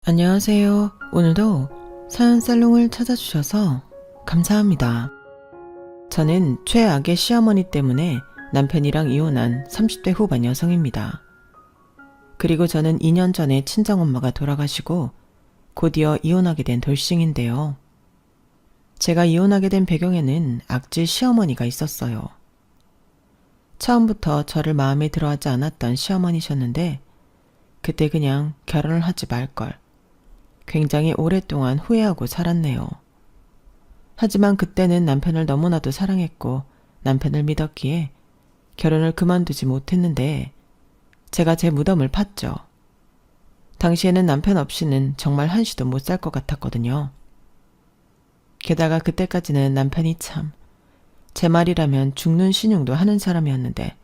안녕하세요. 오늘도 사연 살롱을 찾아주셔서 감사합니다. 저는 최악의 시어머니 때문에 남편이랑 이혼한 30대 후반 여성입니다. 그리고 저는 2년 전에 친정엄마가 돌아가시고 곧이어 이혼하게 된 돌싱인데요. 제가 이혼하게 된 배경에는 악질 시어머니가 있었어요. 처음부터 저를 마음에 들어하지 않았던 시어머니셨는데 그때 그냥 결혼을 하지 말걸. 굉장히 오랫동안 후회하고 살았네요. 하지만 그때는 남편을 너무나도 사랑했고 남편을 믿었기에 결혼을 그만두지 못했는데 제가 제 무덤을 팠죠. 당시에는 남편 없이는 정말 한시도 못 살 것 같았거든요. 게다가 그때까지는 남편이 참 제 말이라면 죽는 신용도 하는 사람이었는데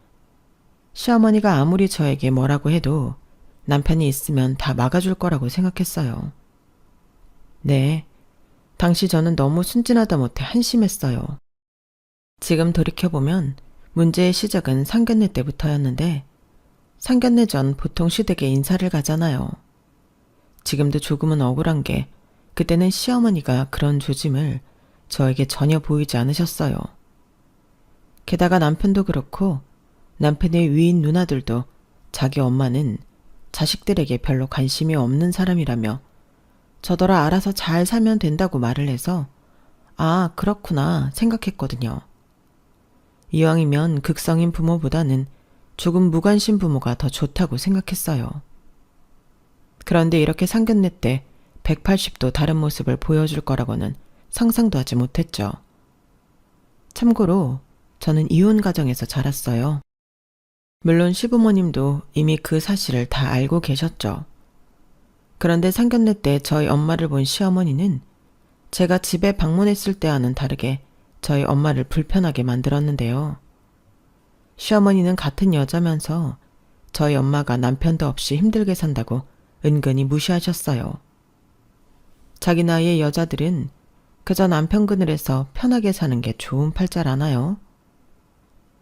시어머니가 아무리 저에게 뭐라고 해도 남편이 있으면 다 막아줄 거라고 생각했어요. 네, 당시 저는 너무 순진하다 못해 한심했어요. 지금 돌이켜보면 문제의 시작은 상견례 때부터였는데 상견례 전 보통 시댁에 인사를 가잖아요. 지금도 조금은 억울한 게 그때는 시어머니가 그런 조짐을 저에게 전혀 보이지 않으셨어요. 게다가 남편도 그렇고 남편의 위인 누나들도 자기 엄마는 자식들에게 별로 관심이 없는 사람이라며 저더러 알아서 잘 살면 된다고 말을 해서 아, 그렇구나 생각했거든요. 이왕이면 극성인 부모보다는 조금 무관심 부모가 더 좋다고 생각했어요. 그런데 이렇게 상견례 때 180도 다른 모습을 보여줄 거라고는 상상도 하지 못했죠. 참고로 저는 이혼 가정에서 자랐어요. 물론 시부모님도 이미 그 사실을 다 알고 계셨죠. 그런데 상견례 때 저희 엄마를 본 시어머니는 제가 집에 방문했을 때와는 다르게 저희 엄마를 불편하게 만들었는데요. 시어머니는 같은 여자면서 저희 엄마가 남편도 없이 힘들게 산다고 은근히 무시하셨어요. 자기 나이의 여자들은 그저 남편 그늘에서 편하게 사는 게 좋은 팔자라나요?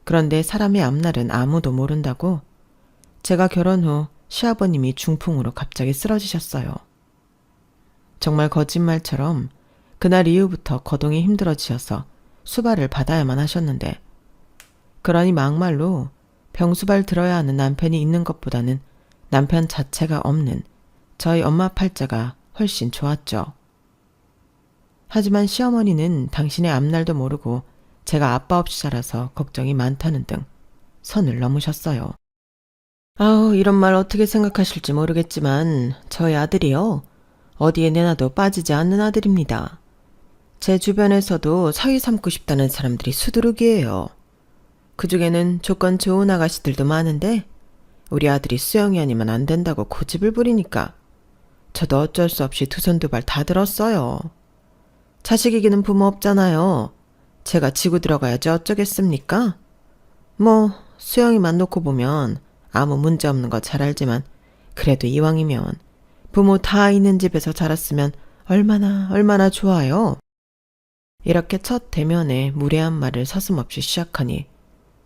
그런데 사람의 앞날은 아무도 모른다고 제가 결혼 후 시아버님이 중풍으로 갑자기 쓰러지셨어요. 정말 거짓말처럼 그날 이후부터 거동이 힘들어지셔서 수발을 받아야만 하셨는데 그러니 막말로 병수발 들어야 하는 남편이 있는 것보다는 남편 자체가 없는 저희 엄마 팔자가 훨씬 좋았죠. 하지만 시어머니는 당신의 앞날도 모르고 제가 아빠 없이 자라서 걱정이 많다는 등 선을 넘으셨어요. 아우, 이런 말 어떻게 생각하실지 모르겠지만 저희 아들이요. 어디에 내놔도 빠지지 않는 아들입니다. 제 주변에서도 사위 삼고 싶다는 사람들이 수두룩이에요. 그중에는 조건 좋은 아가씨들도 많은데 우리 아들이 수영이 아니면 안 된다고 고집을 부리니까 저도 어쩔 수 없이 두 손 두 발 다 들었어요. 자식 이기는 부모 없잖아요. 제가 지고 들어가야지 어쩌겠습니까? 뭐 수영이만 놓고 보면 아무 문제 없는 거 잘 알지만 그래도 이왕이면 부모 다 있는 집에서 자랐으면 얼마나 좋아요. 이렇게 첫 대면에 무례한 말을 서슴없이 시작하니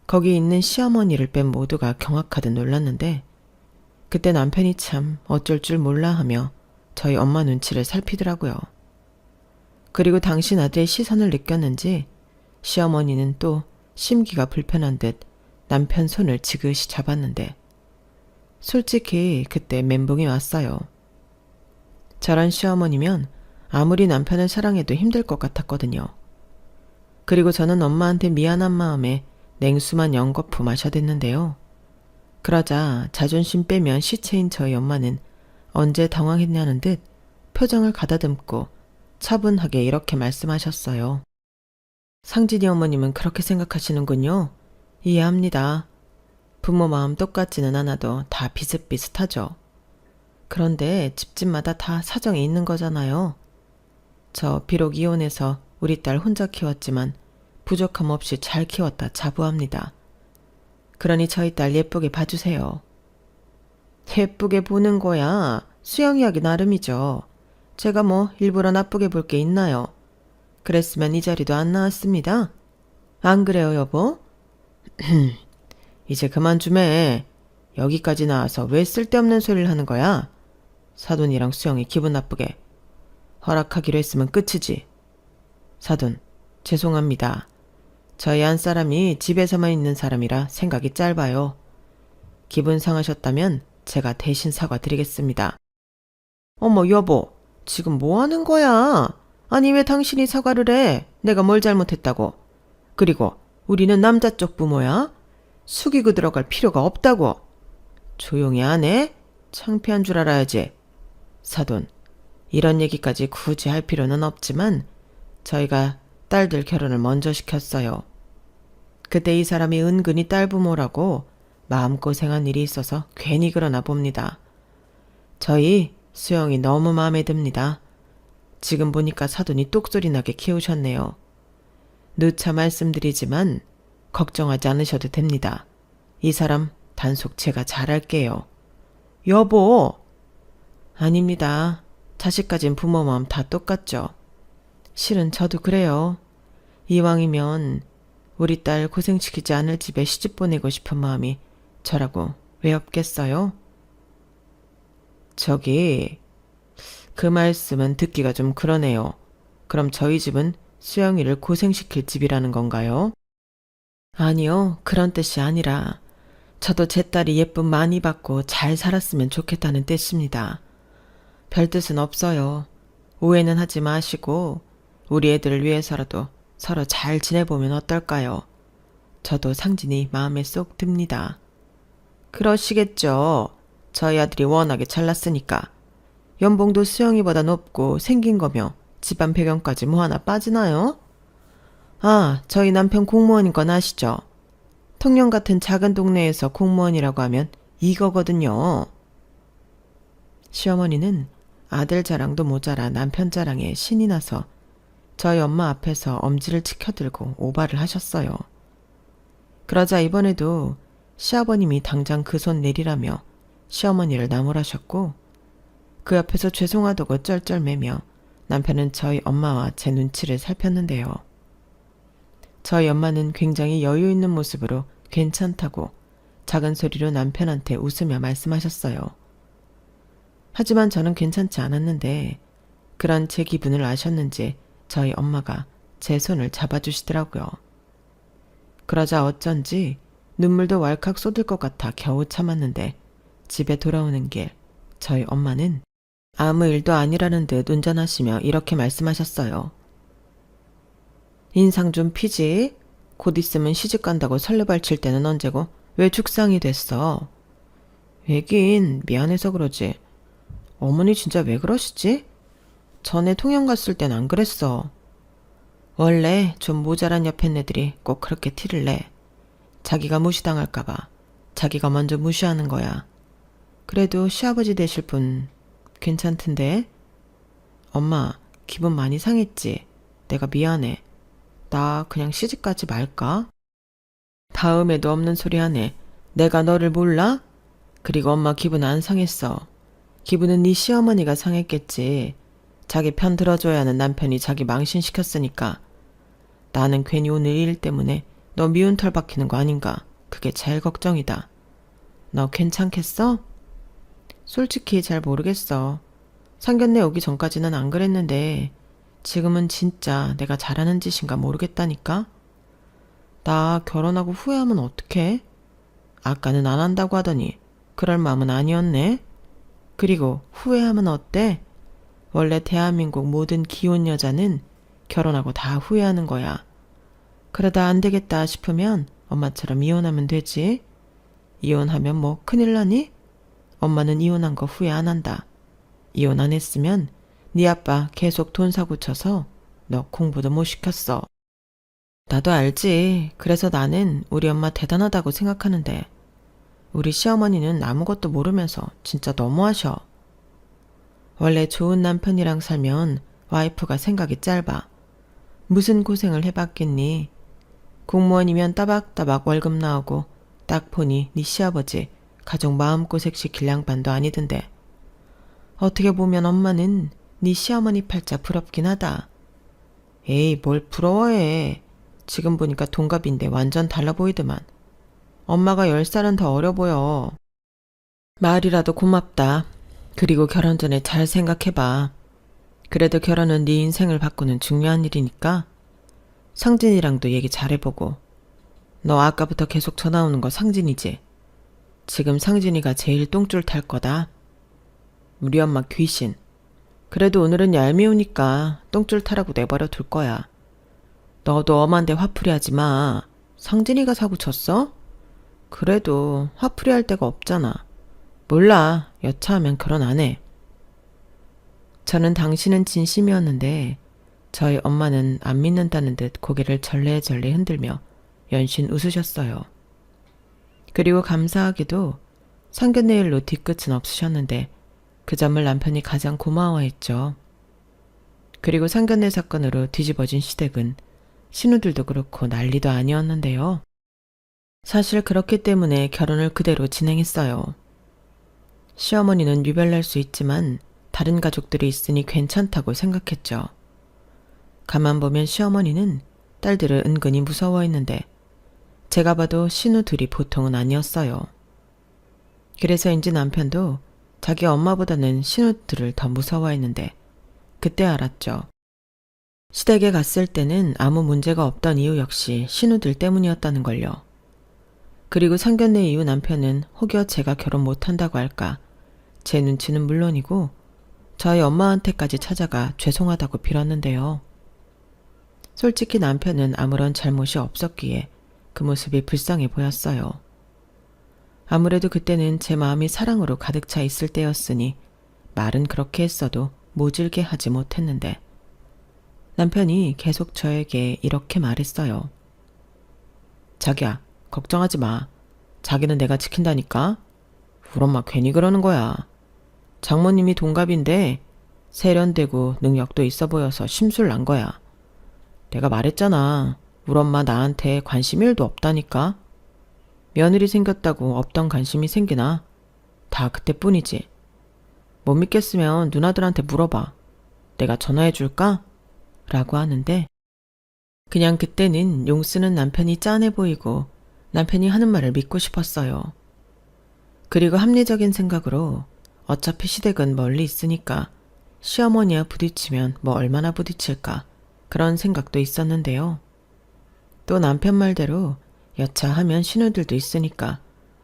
거기 있는 시어머니를 뺀 모두가 경악하듯 놀랐는데 그때 남편이 참 어쩔 줄 몰라 하며 저희 엄마 눈치를 살피더라고요. 그리고 당신 아들의 시선을 느꼈는지 시어머니는 또 심기가 불편한 듯 남편 손을 지그시 잡았는데 솔직히 그때 멘붕이 왔어요. 저런 시어머니면 아무리 남편을 사랑해도 힘들 것 같았거든요. 그리고 저는 엄마한테 미안한 마음에 냉수만 연거푸 마셔댔는데요. 그러자 자존심 빼면 시체인 저희 엄마는 언제 당황했냐는 듯 표정을 가다듬고 차분하게 이렇게 말씀하셨어요. 상진이 어머님은 그렇게 생각하시는군요. 이해합니다. 부모 마음 똑같지는 않아도 다 비슷비슷하죠. 그런데 집집마다 다 사정이 있는 거잖아요. 저 비록 이혼해서 우리 딸 혼자 키웠지만 부족함 없이 잘 키웠다 자부합니다. 그러니 저희 딸 예쁘게 봐주세요. 예쁘게 보는 거야. 수영이 하기 나름이죠. 제가 뭐 일부러 나쁘게 볼 게 있나요? 그랬으면 이 자리도 안 나왔습니다. 안 그래요, 여보? 이제 그만 좀 해. 여기까지 나와서 왜 쓸데없는 소리를 하는 거야? 사돈이랑 수영이 기분 나쁘게. 허락하기로 했으면 끝이지. 사돈, 죄송합니다. 저희 안 사람이 집에서만 있는 사람이라 생각이 짧아요. 기분 상하셨다면 제가 대신 사과드리겠습니다. 어머, 여보, 지금 뭐 하는 거야? 아니, 왜 당신이 사과를 해? 내가 뭘 잘못했다고. 그리고 우리는 남자 쪽 부모야? 숙이고 들어갈 필요가 없다고. 조용히 안 해? 창피한 줄 알아야지. 사돈, 이런 얘기까지 굳이 할 필요는 없지만 저희가 딸들 결혼을 먼저 시켰어요. 그때 이 사람이 은근히 딸 부모라고 마음고생한 일이 있어서 괜히 그러나 봅니다. 저희 수영이 너무 마음에 듭니다. 지금 보니까 사돈이 똑소리 나게 키우셨네요. 누차 말씀드리지만 걱정하지 않으셔도 됩니다. 이 사람 단속 제가 잘할게요. 여보! 아닙니다. 자식 가진 부모 마음 다 똑같죠. 실은 저도 그래요. 이왕이면 우리 딸 고생시키지 않을 집에 시집 보내고 싶은 마음이 저라고 왜 없겠어요? 저기, 그 말씀은 듣기가 좀 그러네요. 그럼 저희 집은 수영이를 고생시킬 집이라는 건가요? 아니요, 그런 뜻이 아니라 저도 제 딸이 예쁨 많이 받고 잘 살았으면 좋겠다는 뜻입니다. 별 뜻은 없어요. 오해는 하지 마시고 우리 애들을 위해서라도 서로 잘 지내보면 어떨까요? 저도 상진이 마음에 쏙 듭니다. 그러시겠죠. 저희 아들이 워낙에 잘났으니까. 연봉도 수영이보다 높고 생긴 거며 집안 배경까지 뭐 하나 빠지나요? 아, 저희 남편 공무원인 건 아시죠? 통영 같은 작은 동네에서 공무원이라고 하면 이거거든요. 시어머니는 아들 자랑도 모자라 남편 자랑에 신이 나서 저희 엄마 앞에서 엄지를 치켜들고 오바를 하셨어요. 그러자 이번에도 시아버님이 당장 그 손 내리라며 시어머니를 나무라셨고 그 옆에서 죄송하다고 쩔쩔매며 남편은 저희 엄마와 제 눈치를 살폈는데요. 저희 엄마는 굉장히 여유 있는 모습으로 괜찮다고 작은 소리로 남편한테 웃으며 말씀하셨어요. 하지만 저는 괜찮지 않았는데 그런 제 기분을 아셨는지 저희 엄마가 제 손을 잡아주시더라고요. 그러자 어쩐지 눈물도 왈칵 쏟을 것 같아 겨우 참았는데 집에 돌아오는 길 저희 엄마는 아무 일도 아니라는 듯 운전하시며 이렇게 말씀하셨어요. 인상 좀 피지? 곧 있으면 시집간다고 설레발칠 때는 언제고 왜 죽상이 됐어? 왜긴 미안해서 그러지. 어머니 진짜 왜 그러시지? 전에 통영 갔을 땐 안 그랬어. 원래 좀 모자란 옆에 애들이 꼭 그렇게 티를 내. 자기가 무시당할까봐 자기가 먼저 무시하는 거야. 그래도 시아버지 되실 분 괜찮던데? 엄마 기분 많이 상했지? 내가 미안해. 나 그냥 시집가지 말까? 다음에도 없는 소리 하네. 내가 너를 몰라? 그리고 엄마 기분 안 상했어. 기분은 네 시어머니가 상했겠지. 자기 편 들어줘야 하는 남편이 자기 망신시켰으니까. 나는 괜히 오늘 일 때문에 너 미운 털 박히는 거 아닌가. 그게 제일 걱정이다. 너 괜찮겠어? 솔직히 잘 모르겠어. 상견례 오기 전까지는 안 그랬는데 지금은 진짜 내가 잘하는 짓인가 모르겠다니까. 나 결혼하고 후회하면 어떡해? 아까는 안 한다고 하더니 그럴 마음은 아니었네. 그리고 후회하면 어때? 원래 대한민국 모든 기혼 여자는 결혼하고 다 후회하는 거야. 그러다 안 되겠다 싶으면 엄마처럼 이혼하면 되지. 이혼하면 뭐 큰일 나니? 엄마는 이혼한 거 후회 안 한다. 이혼 안 했으면 네 아빠 계속 돈 사고 쳐서 너 공부도 못 시켰어. 나도 알지. 그래서 나는 우리 엄마 대단하다고 생각하는데 우리 시어머니는 아무것도 모르면서 진짜 너무하셔. 원래 좋은 남편이랑 살면 와이프가 생각이 짧아. 무슨 고생을 해봤겠니? 공무원이면 따박따박 월급 나오고 딱 보니 네 시아버지 가족 마음고생 시킬 양반도 아니던데. 어떻게 보면 엄마는 네 시어머니 팔자 부럽긴 하다. 에이, 뭘 부러워해. 지금 보니까 동갑인데 완전 달라 보이더만. 엄마가 10살은 더 어려 보여. 말이라도 고맙다. 그리고 결혼 전에 잘 생각해봐. 그래도 결혼은 네 인생을 바꾸는 중요한 일이니까 상진이랑도 얘기 잘해보고. 너 아까부터 계속 전화 오는 거 상진이지? 지금 상진이가 제일 똥줄 탈 거다. 우리 엄마 귀신. 그래도 오늘은 얄미우니까 똥줄 타라고 내버려 둘 거야. 너도 엄한테 화풀이 하지 마. 상진이가 사고 쳤어? 그래도 화풀이 할 데가 없잖아. 몰라. 여차하면 결혼 안 해. 저는 당신은 진심이었는데 저희 엄마는 안 믿는다는 듯 고개를 절레절레 흔들며 연신 웃으셨어요. 그리고 감사하게도 상견례 일로 뒤끝은 없으셨는데 그 점을 남편이 가장 고마워했죠. 그리고 상견례 사건으로 뒤집어진 시댁은 신우들도 그렇고 난리도 아니었는데요. 사실 그렇기 때문에 결혼을 그대로 진행했어요. 시어머니는 유별날 수 있지만 다른 가족들이 있으니 괜찮다고 생각했죠. 가만 보면 시어머니는 딸들을 은근히 무서워했는데 제가 봐도 신우들이 보통은 아니었어요. 그래서인지 남편도 자기 엄마보다는 신우들을 더 무서워했는데 그때 알았죠. 시댁에 갔을 때는 아무 문제가 없던 이유 역시 신우들 때문이었다는 걸요. 그리고 상견례 이후 남편은 혹여 제가 결혼 못한다고 할까 제 눈치는 물론이고 저희 엄마한테까지 찾아가 죄송하다고 빌었는데요. 솔직히 남편은 아무런 잘못이 없었기에 그 모습이 불쌍해 보였어요. 아무래도 그때는 제 마음이 사랑으로 가득 차 있을 때였으니 말은 그렇게 했어도 모질게 하지 못했는데 남편이 계속 저에게 이렇게 말했어요. 자기야, 걱정하지 마. 자기는 내가 지킨다니까. 우리 엄마 괜히 그러는 거야. 장모님이 동갑인데 세련되고 능력도 있어 보여서 심술 난 거야. 내가 말했잖아. 우리 엄마 나한테 관심 1도 없다니까. 며느리 생겼다고 없던 관심이 생기나? 다 그때뿐이지. 못 믿겠으면 누나들한테 물어봐. 내가 전화해 줄까? 라고 하는데 그냥 그때는 용 쓰는 남편이 짠해 보이고 남편이 하는 말을 믿고 싶었어요. 그리고 합리적인 생각으로 어차피 시댁은 멀리 있으니까 시어머니와 부딪히면 뭐 얼마나 부딪힐까 그런 생각도 있었는데요. 또 남편 말대로 여차하면 신우들도 있으니까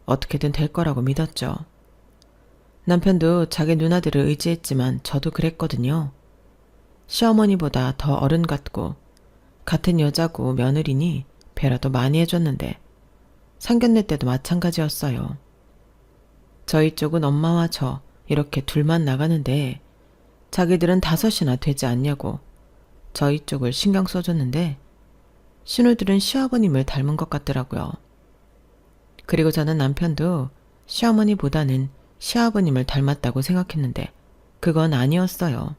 어떻게든 될 거라고 믿었죠. 남편도 자기 누나들을 의지했지만 저도 그랬거든요. 시어머니보다 더 어른 같고 같은 여자고 며느리니 배라도 많이 해줬는데 상견례 때도 마찬가지였어요. 저희 쪽은 엄마와 저 이렇게 둘만 나가는데 자기들은 5이나 되지 않냐고 저희 쪽을 신경 써줬는데 신우들은 시아버님을 닮은 것 같더라고요. 그리고 저는 남편도 시어머니보다는 시아버님을 닮았다고 생각했는데 그건 아니었어요.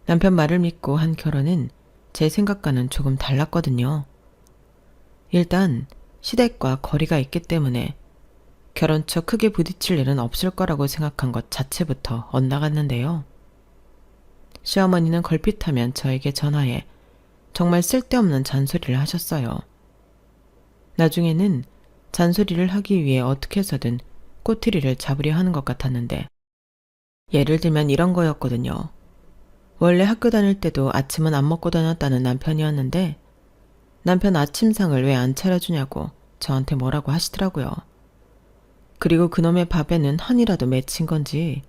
남편 말을 믿고 한 결혼은 제 생각과는 조금 달랐거든요. 일단 시댁과 거리가 있기 때문에 결혼 초 크게 부딪힐 일은 없을 거라고 생각한 것 자체부터 엇나갔는데요. 시어머니는 걸핏하면 저에게 전화해 정말 쓸데없는 잔소리를 하셨어요. 나중에는 잔소리를 하기 위해 어떻게 해서든 꼬투리를 잡으려 하는 것 같았는데 예를 들면 이런 거였거든요. 원래 학교 다닐 때도 아침은 안 먹고 다녔다는 남편이었는데 남편 아침상을 왜 안 차려주냐고 저한테 뭐라고 하시더라고요. 그리고 그놈의 밥에는 한이라도 맺힌 건지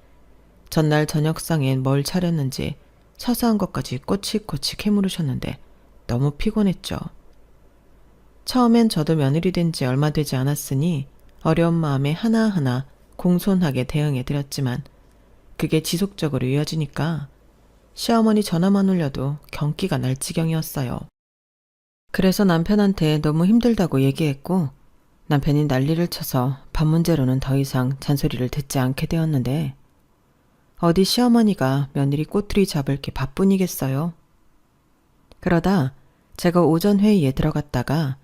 전날 저녁상엔 뭘 차렸는지 사소한 것까지 꼬치꼬치 캐물으셨는데 너무 피곤했죠. 처음엔 저도 며느리 된 지 얼마 되지 않았으니 어려운 마음에 하나하나 공손하게 대응해드렸지만 그게 지속적으로 이어지니까 시어머니 전화만 올려도 경기가 날 지경이었어요. 그래서 남편한테 너무 힘들다고 얘기했고 남편이 난리를 쳐서 밥 문제로는 더 이상 잔소리를 듣지 않게 되었는데 어디 시어머니가 며느리 꼬투리 잡을 게 바뿐이겠어요. 그러다 제가 오전 회의에 들어갔다가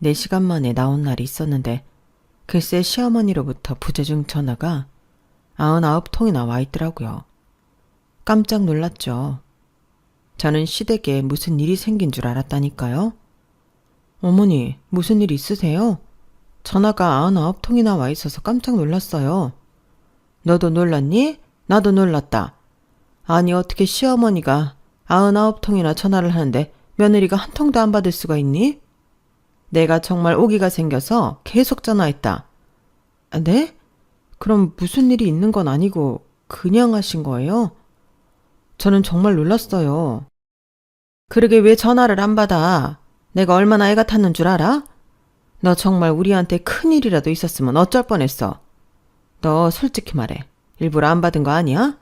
4시간 만에 나온 날이 있었는데 글쎄 시어머니로부터 부재중 전화가 99통이나 와 있더라고요. 깜짝 놀랐죠. 저는 시댁에 무슨 일이 생긴 줄 알았다니까요. 어머니, 무슨 일 있으세요? 전화가 99통이나 와 있어서 깜짝 놀랐어요. 너도 놀랐니? 나도 놀랐다. 아니 어떻게 시어머니가 99통이나 전화를 하는데 며느리가 한 통도 안 받을 수가 있니? 내가 정말 오기가 생겨서 계속 전화했다. 네? 그럼 무슨 일이 있는 건 아니고 그냥 하신 거예요? 저는 정말 놀랐어요. 그러게 왜 전화를 안 받아? 내가 얼마나 애가 탔는 줄 알아? 너 정말 우리한테 큰일이라도 있었으면 어쩔 뻔했어. 너 솔직히 말해. 일부러 안 받은 거 아니야?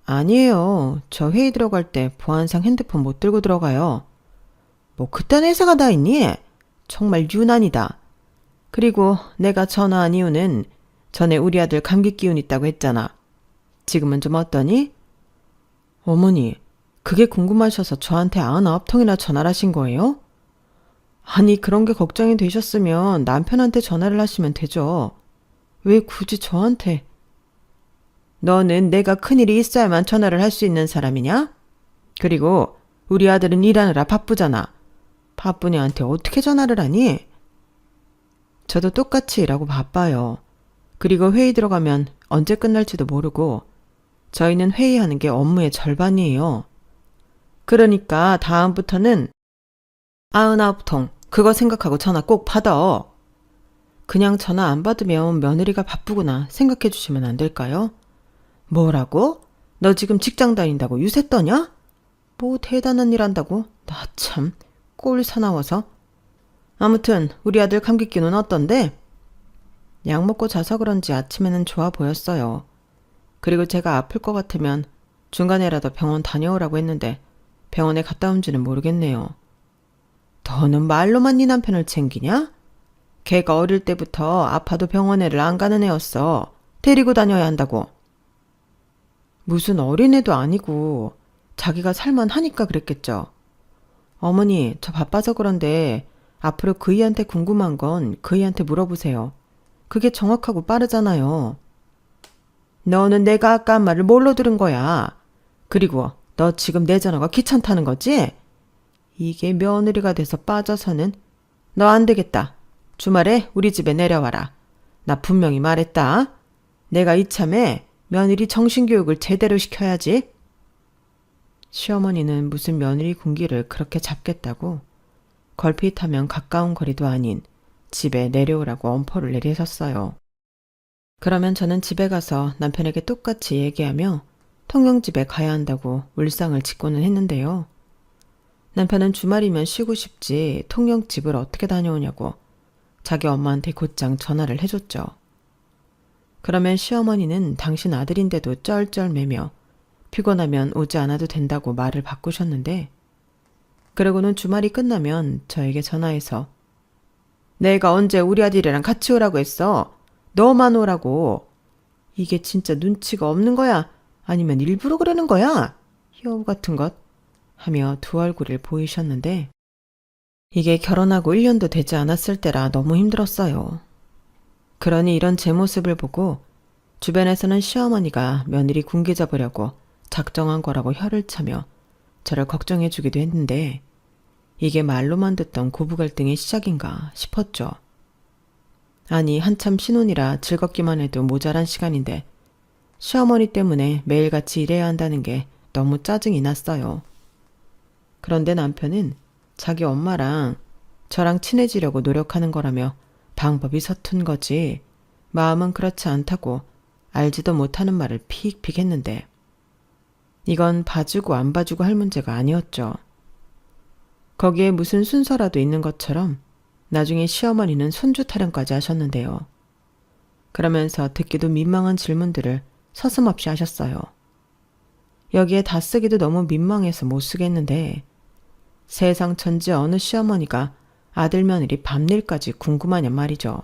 아니에요. 저 회의 들어갈 때 보안상 핸드폰 못 들고 들어가요. 뭐 그딴 회사가 다 있니? 정말 유난이다. 그리고 내가 전화한 이유는 전에 우리 아들 감기 기운 있다고 했잖아. 지금은 좀 어떠니? 어머니, 그게 궁금하셔서 저한테 99통이나 전화를 하신 거예요? 아니, 그런 게 걱정이 되셨으면 남편한테 전화를 하시면 되죠. 왜 굳이 저한테? 너는 내가 큰일이 있어야만 전화를 할 수 있는 사람이냐? 그리고 우리 아들은 일하느라 바쁘잖아. 바쁜 애한테 어떻게 전화를 하니? 저도 똑같이 일하고 바빠요. 그리고 회의 들어가면 언제 끝날지도 모르고 저희는 회의하는 게 업무의 절반이에요. 그러니까 다음부터는 99통 그거 생각하고 전화 꼭 받아. 그냥 전화 안 받으면 며느리가 바쁘구나 생각해 주시면 안 될까요? 뭐라고? 너 지금 직장 다닌다고 유세 떠냐? 뭐 대단한 일 한다고? 나 참 꼴 사나워서. 아무튼 우리 아들 감기 기운은 어떤데? 약 먹고 자서 그런지 아침에는 좋아 보였어요. 그리고 제가 아플 것 같으면 중간에라도 병원 다녀오라고 했는데 병원에 갔다 온지는 모르겠네요. 너는 말로만 네 남편을 챙기냐? 걔가 어릴 때부터 아파도 병원에를 안 가는 애였어. 데리고 다녀야 한다고. 무슨 어린애도 아니고 자기가 살만하니까 그랬겠죠. 어머니, 저 바빠서 그런데 앞으로 그이한테 궁금한 건 그이한테 물어보세요. 그게 정확하고 빠르잖아요. 너는 내가 아까 한 말을 뭘로 들은 거야? 그리고 너 지금 내 전화가 귀찮다는 거지? 이게 며느리가 돼서 빠져서는 너 안 되겠다. 주말에 우리 집에 내려와라. 나 분명히 말했다. 내가 이참에 며느리 정신교육을 제대로 시켜야지. 시어머니는 무슨 며느리 군기를 그렇게 잡겠다고 걸핏하면 가까운 거리도 아닌 집에 내려오라고 엄포를 내리셨어요. 그러면 저는 집에 가서 남편에게 똑같이 얘기하며 통영집에 가야 한다고 울상을 짓고는 했는데요. 남편은 주말이면 쉬고 싶지 통영집을 어떻게 다녀오냐고 자기 엄마한테 곧장 전화를 해줬죠. 그러면 시어머니는 당신 아들인데도 쩔쩔매며 피곤하면 오지 않아도 된다고 말을 바꾸셨는데 그러고는 주말이 끝나면 저에게 전화해서 내가 언제 우리 아들이랑 같이 오라고 했어? 너만 오라고. 이게 진짜 눈치가 없는 거야? 아니면 일부러 그러는 거야? 여우 같은 것 하며 두 얼굴을 보이셨는데 이게 결혼하고 1년도 되지 않았을 때라 너무 힘들었어요. 그러니 이런 제 모습을 보고 주변에서는 시어머니가 며느리 군기 잡으려고 작정한 거라고 혀를 차며 저를 걱정해 주기도 했는데 이게 말로만 듣던 고부 갈등의 시작인가 싶었죠. 아니 한참 신혼이라 즐겁기만 해도 모자란 시간인데 시어머니 때문에 매일같이 일해야 한다는 게 너무 짜증이 났어요. 그런데 남편은 자기 엄마랑 저랑 친해지려고 노력하는 거라며 방법이 서툰 거지 마음은 그렇지 않다고 알지도 못하는 말을 픽픽 했는데 이건 봐주고 안 봐주고 할 문제가 아니었죠. 거기에 무슨 순서라도 있는 것처럼 나중에 시어머니는 손주 타령까지 하셨는데요. 그러면서 듣기도 민망한 질문들을 서슴없이 하셨어요. 여기에 다 쓰기도 너무 민망해서 못 쓰겠는데 세상 천지 어느 시어머니가 아들 며느리 밤일까지 궁금하냔 말이죠.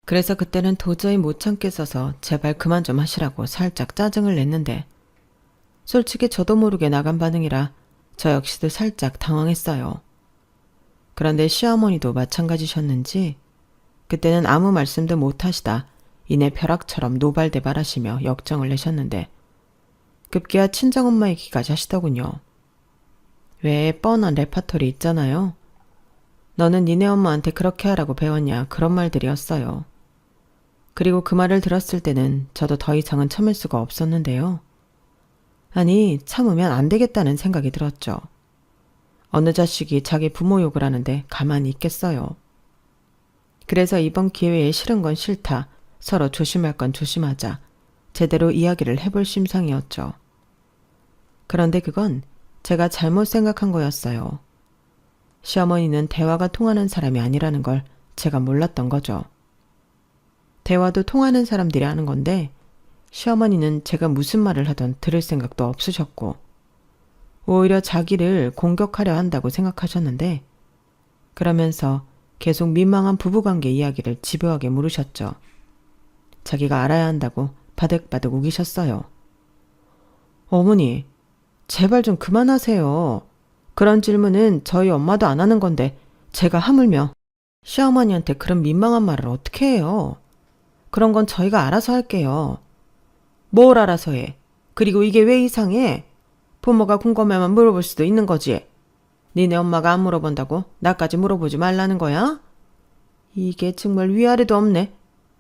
그래서 그때는 도저히 못 참겠어서 제발 그만 좀 하시라고 살짝 짜증을 냈는데 솔직히 저도 모르게 나간 반응이라 저 역시도 살짝 당황했어요. 그런데 시어머니도 마찬가지셨는지 그때는 아무 말씀도 못하시다 이내 벼락처럼 노발대발하시며 역정을 내셨는데 급기야 친정엄마 얘기까지 하시더군요. 왜 뻔한 레파토리 있잖아요. 너는 니네 엄마한테 그렇게 하라고 배웠냐 그런 말들이었어요. 그리고 그 말을 들었을 때는 저도 더 이상은 참을 수가 없었는데요. 아니, 참으면 안 되겠다는 생각이 들었죠. 어느 자식이 자기 부모 욕을 하는데 가만히 있겠어요. 그래서 이번 기회에 싫은 건 싫다, 서로 조심할 건 조심하자, 제대로 이야기를 해볼 심상이었죠. 그런데 그건 제가 잘못 생각한 거였어요. 시어머니는 대화가 통하는 사람이 아니라는 걸 제가 몰랐던 거죠. 대화도 통하는 사람들이 하는 건데 시어머니는 제가 무슨 말을 하던 들을 생각도 없으셨고 오히려 자기를 공격하려 한다고 생각하셨는데 그러면서 계속 민망한 부부관계 이야기를 집요하게 물으셨죠. 자기가 알아야 한다고 바득바득 우기셨어요. 어머니, 제발 좀 그만하세요. 그런 질문은 저희 엄마도 안 하는 건데 제가 하물며 시어머니한테 그런 민망한 말을 어떻게 해요? 그런 건 저희가 알아서 할게요. 뭘 알아서 해? 그리고 이게 왜 이상해? 부모가 궁금해만 물어볼 수도 있는 거지. 니네 엄마가 안 물어본다고 나까지 물어보지 말라는 거야? 이게 정말 위아래도 없네.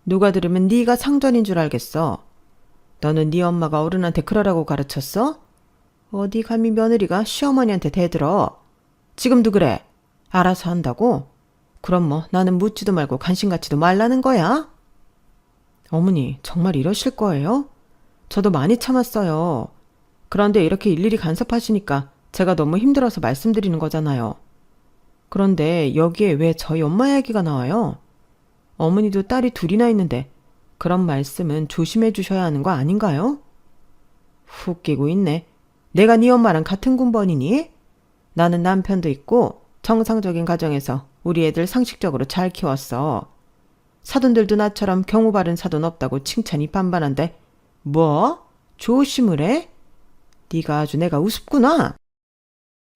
누가 들으면 네가 상전인 줄 알겠어. 너는 네 엄마가 어른한테 그러라고 가르쳤어? 어디 감히 며느리가 시어머니한테 대들어. 지금도 그래. 알아서 한다고? 그럼 뭐 나는 묻지도 말고 관심 갖지도 말라는 거야? 어머니, 정말 이러실 거예요? 저도 많이 참았어요. 그런데 이렇게 일일이 간섭하시니까 제가 너무 힘들어서 말씀드리는 거잖아요. 그런데 여기에 왜 저희 엄마 이야기가 나와요? 어머니도 딸이 둘이나 있는데 그런 말씀은 조심해 주셔야 하는 거 아닌가요? 훅 끼고 있네. 내가 네 엄마랑 같은 군번이니? 나는 남편도 있고 정상적인 가정에서 우리 애들 상식적으로 잘 키웠어. 사돈들도 나처럼 경우 바른 사돈 없다고 칭찬이 반반한데 뭐? 조심을 해? 네가 아주 내가 우습구나.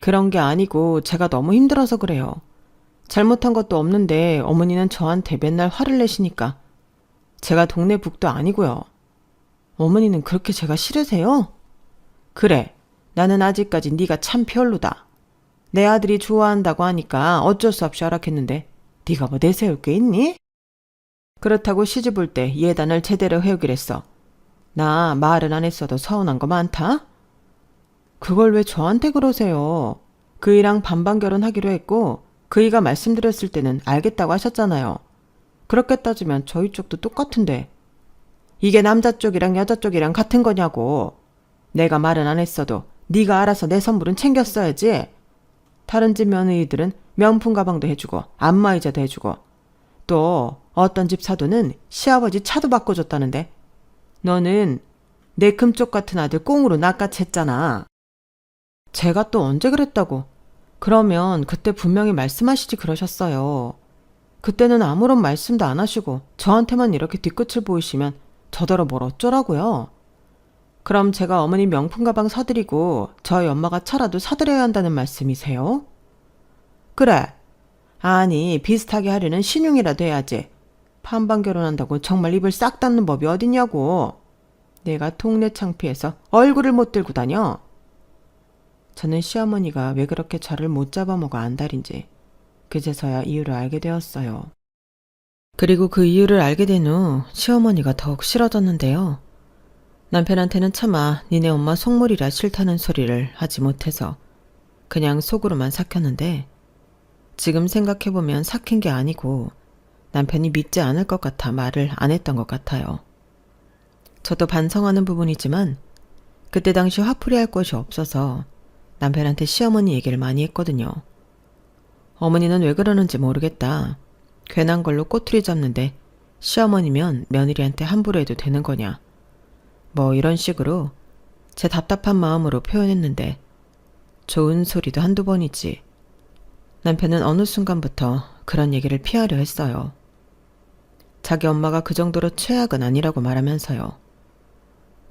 그런 게 아니고 제가 너무 힘들어서 그래요. 잘못한 것도 없는데 어머니는 저한테 맨날 화를 내시니까 제가 동네 북도 아니고요. 어머니는 그렇게 제가 싫으세요? 그래, 나는 아직까지 네가 참 별로다. 내 아들이 좋아한다고 하니까 어쩔 수 없이 허락했는데 네가 뭐 내세울 게 있니? 그렇다고 시집 올 때 예단을 제대로 해오기로 했어. 나 말은 안 했어도 서운한 거 많다? 그걸 왜 저한테 그러세요? 그이랑 반반 결혼하기로 했고 그이가 말씀드렸을 때는 알겠다고 하셨잖아요. 그렇게 따지면 저희 쪽도 똑같은데 이게 남자 쪽이랑 여자 쪽이랑 같은 거냐고. 내가 말은 안 했어도 네가 알아서 내 선물은 챙겼어야지. 다른 집 며느리들은 명품 가방도 해주고 안마의자도 해주고 또 어떤 집 사돈은 시아버지 차도 바꿔줬다는데 너는 내 금쪽 같은 아들 꽁으로 낚아챘잖아. 제가 또 언제 그랬다고. 그러면 그때 분명히 말씀하시지 그러셨어요. 그때는 아무런 말씀도 안 하시고 저한테만 이렇게 뒤끝을 보이시면 저더러 뭘 어쩌라고요. 그럼 제가 어머니 명품 가방 사드리고 저희 엄마가 차라도 사드려야 한다는 말씀이세요? 그래. 아니, 비슷하게 하려는 신용이라도 해야지. 반반 결혼한다고 정말 입을 싹 닫는 법이 어딨냐고. 내가 동네 창피해서 얼굴을 못 들고 다녀. 저는 시어머니가 왜 그렇게 저를 못 잡아먹어 안달인지 그제서야 이유를 알게 되었어요. 그리고 그 이유를 알게 된 후 시어머니가 더욱 싫어졌는데요. 남편한테는 차마 니네 엄마 속물이라 싫다는 소리를 하지 못해서 그냥 속으로만 삭혔는데 지금 생각해보면 삭힌 게 아니고 남편이 믿지 않을 것 같아 말을 안 했던 것 같아요. 저도 반성하는 부분이지만 그때 당시 화풀이할 것이 없어서 남편한테 시어머니 얘기를 많이 했거든요. 어머니는 왜 그러는지 모르겠다. 괜한 걸로 꼬투리 잡는데 시어머니면 며느리한테 함부로 해도 되는 거냐. 뭐 이런 식으로 제 답답한 마음으로 표현했는데 좋은 소리도 한두 번이지. 남편은 어느 순간부터 그런 얘기를 피하려 했어요. 자기 엄마가 그 정도로 최악은 아니라고 말하면서요.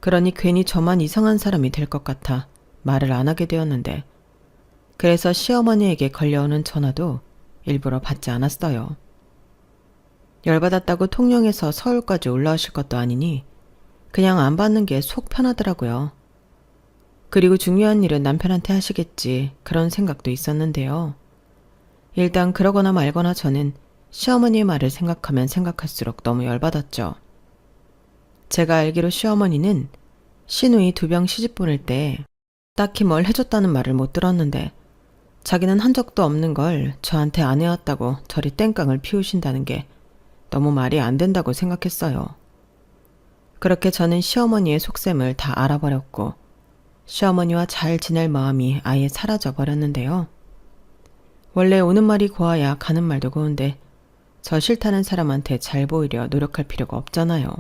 그러니 괜히 저만 이상한 사람이 될 것 같아 말을 안 하게 되었는데 그래서 시어머니에게 걸려오는 전화도 일부러 받지 않았어요. 열받았다고 통영에서 서울까지 올라오실 것도 아니니 그냥 안 받는 게 속 편하더라고요. 그리고 중요한 일은 남편한테 하시겠지 그런 생각도 있었는데요. 일단 그러거나 말거나 저는 시어머니의 말을 생각하면 생각할수록 너무 열받았죠. 제가 알기로 시어머니는 시누이 2병 시집 보낼 때 딱히 뭘 해줬다는 말을 못 들었는데 자기는 한 적도 없는 걸 저한테 안 해왔다고 저리 땡깡을 피우신다는 게 너무 말이 안 된다고 생각했어요. 그렇게 저는 시어머니의 속셈을 다 알아버렸고 시어머니와 잘 지낼 마음이 아예 사라져 버렸는데요. 원래 오는 말이 고와야 가는 말도 고운데 저 싫다는 사람한테 잘 보이려 노력할 필요가 없잖아요.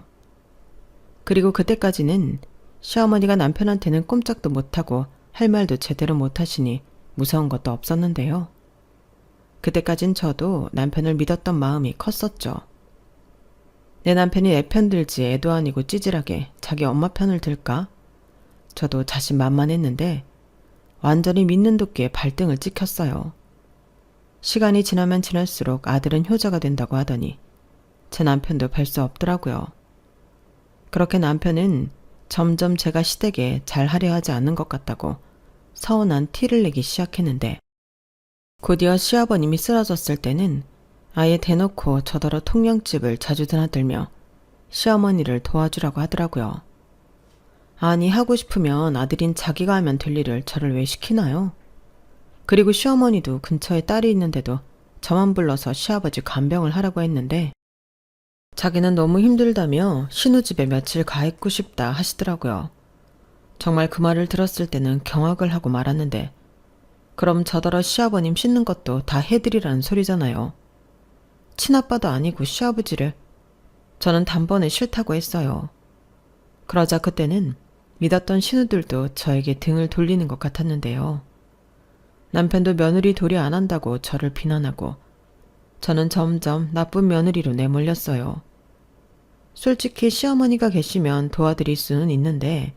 그리고 그때까지는 시어머니가 남편한테는 꼼짝도 못하고 할 말도 제대로 못하시니 무서운 것도 없었는데요. 그때까진 저도 남편을 믿었던 마음이 컸었죠. 내 남편이 내 편 들지 애도 아니고 찌질하게 자기 엄마 편을 들까? 저도 자신만만했는데 완전히 믿는 도끼에 발등을 찍혔어요. 시간이 지나면 지날수록 아들은 효자가 된다고 하더니 제 남편도 별 수 없더라고요. 그렇게 남편은 점점 제가 시댁에 잘하려 하지 않는 것 같다고 서운한 티를 내기 시작했는데 곧이어 시아버님이 쓰러졌을 때는 아예 대놓고 저더러 통영집을 자주 드나들며 시어머니를 도와주라고 하더라고요. 아니 하고 싶으면 아들인 자기가 하면 될 일을 저를 왜 시키나요? 그리고 시어머니도 근처에 딸이 있는데도 저만 불러서 시아버지 간병을 하라고 했는데 자기는 너무 힘들다며 신우집에 며칠 가 있고 싶다 하시더라고요. 정말 그 말을 들었을 때는 경악을 하고 말았는데 그럼 저더러 시아버님 씻는 것도 다 해드리라는 소리잖아요. 친아빠도 아니고 시아버지를. 저는 단번에 싫다고 했어요. 그러자 그때는 믿었던 신우들도 저에게 등을 돌리는 것 같았는데요. 남편도 며느리 도리 안 한다고 저를 비난하고 저는 점점 나쁜 며느리로 내몰렸어요. 솔직히 시어머니가 계시면 도와드릴 수는 있는데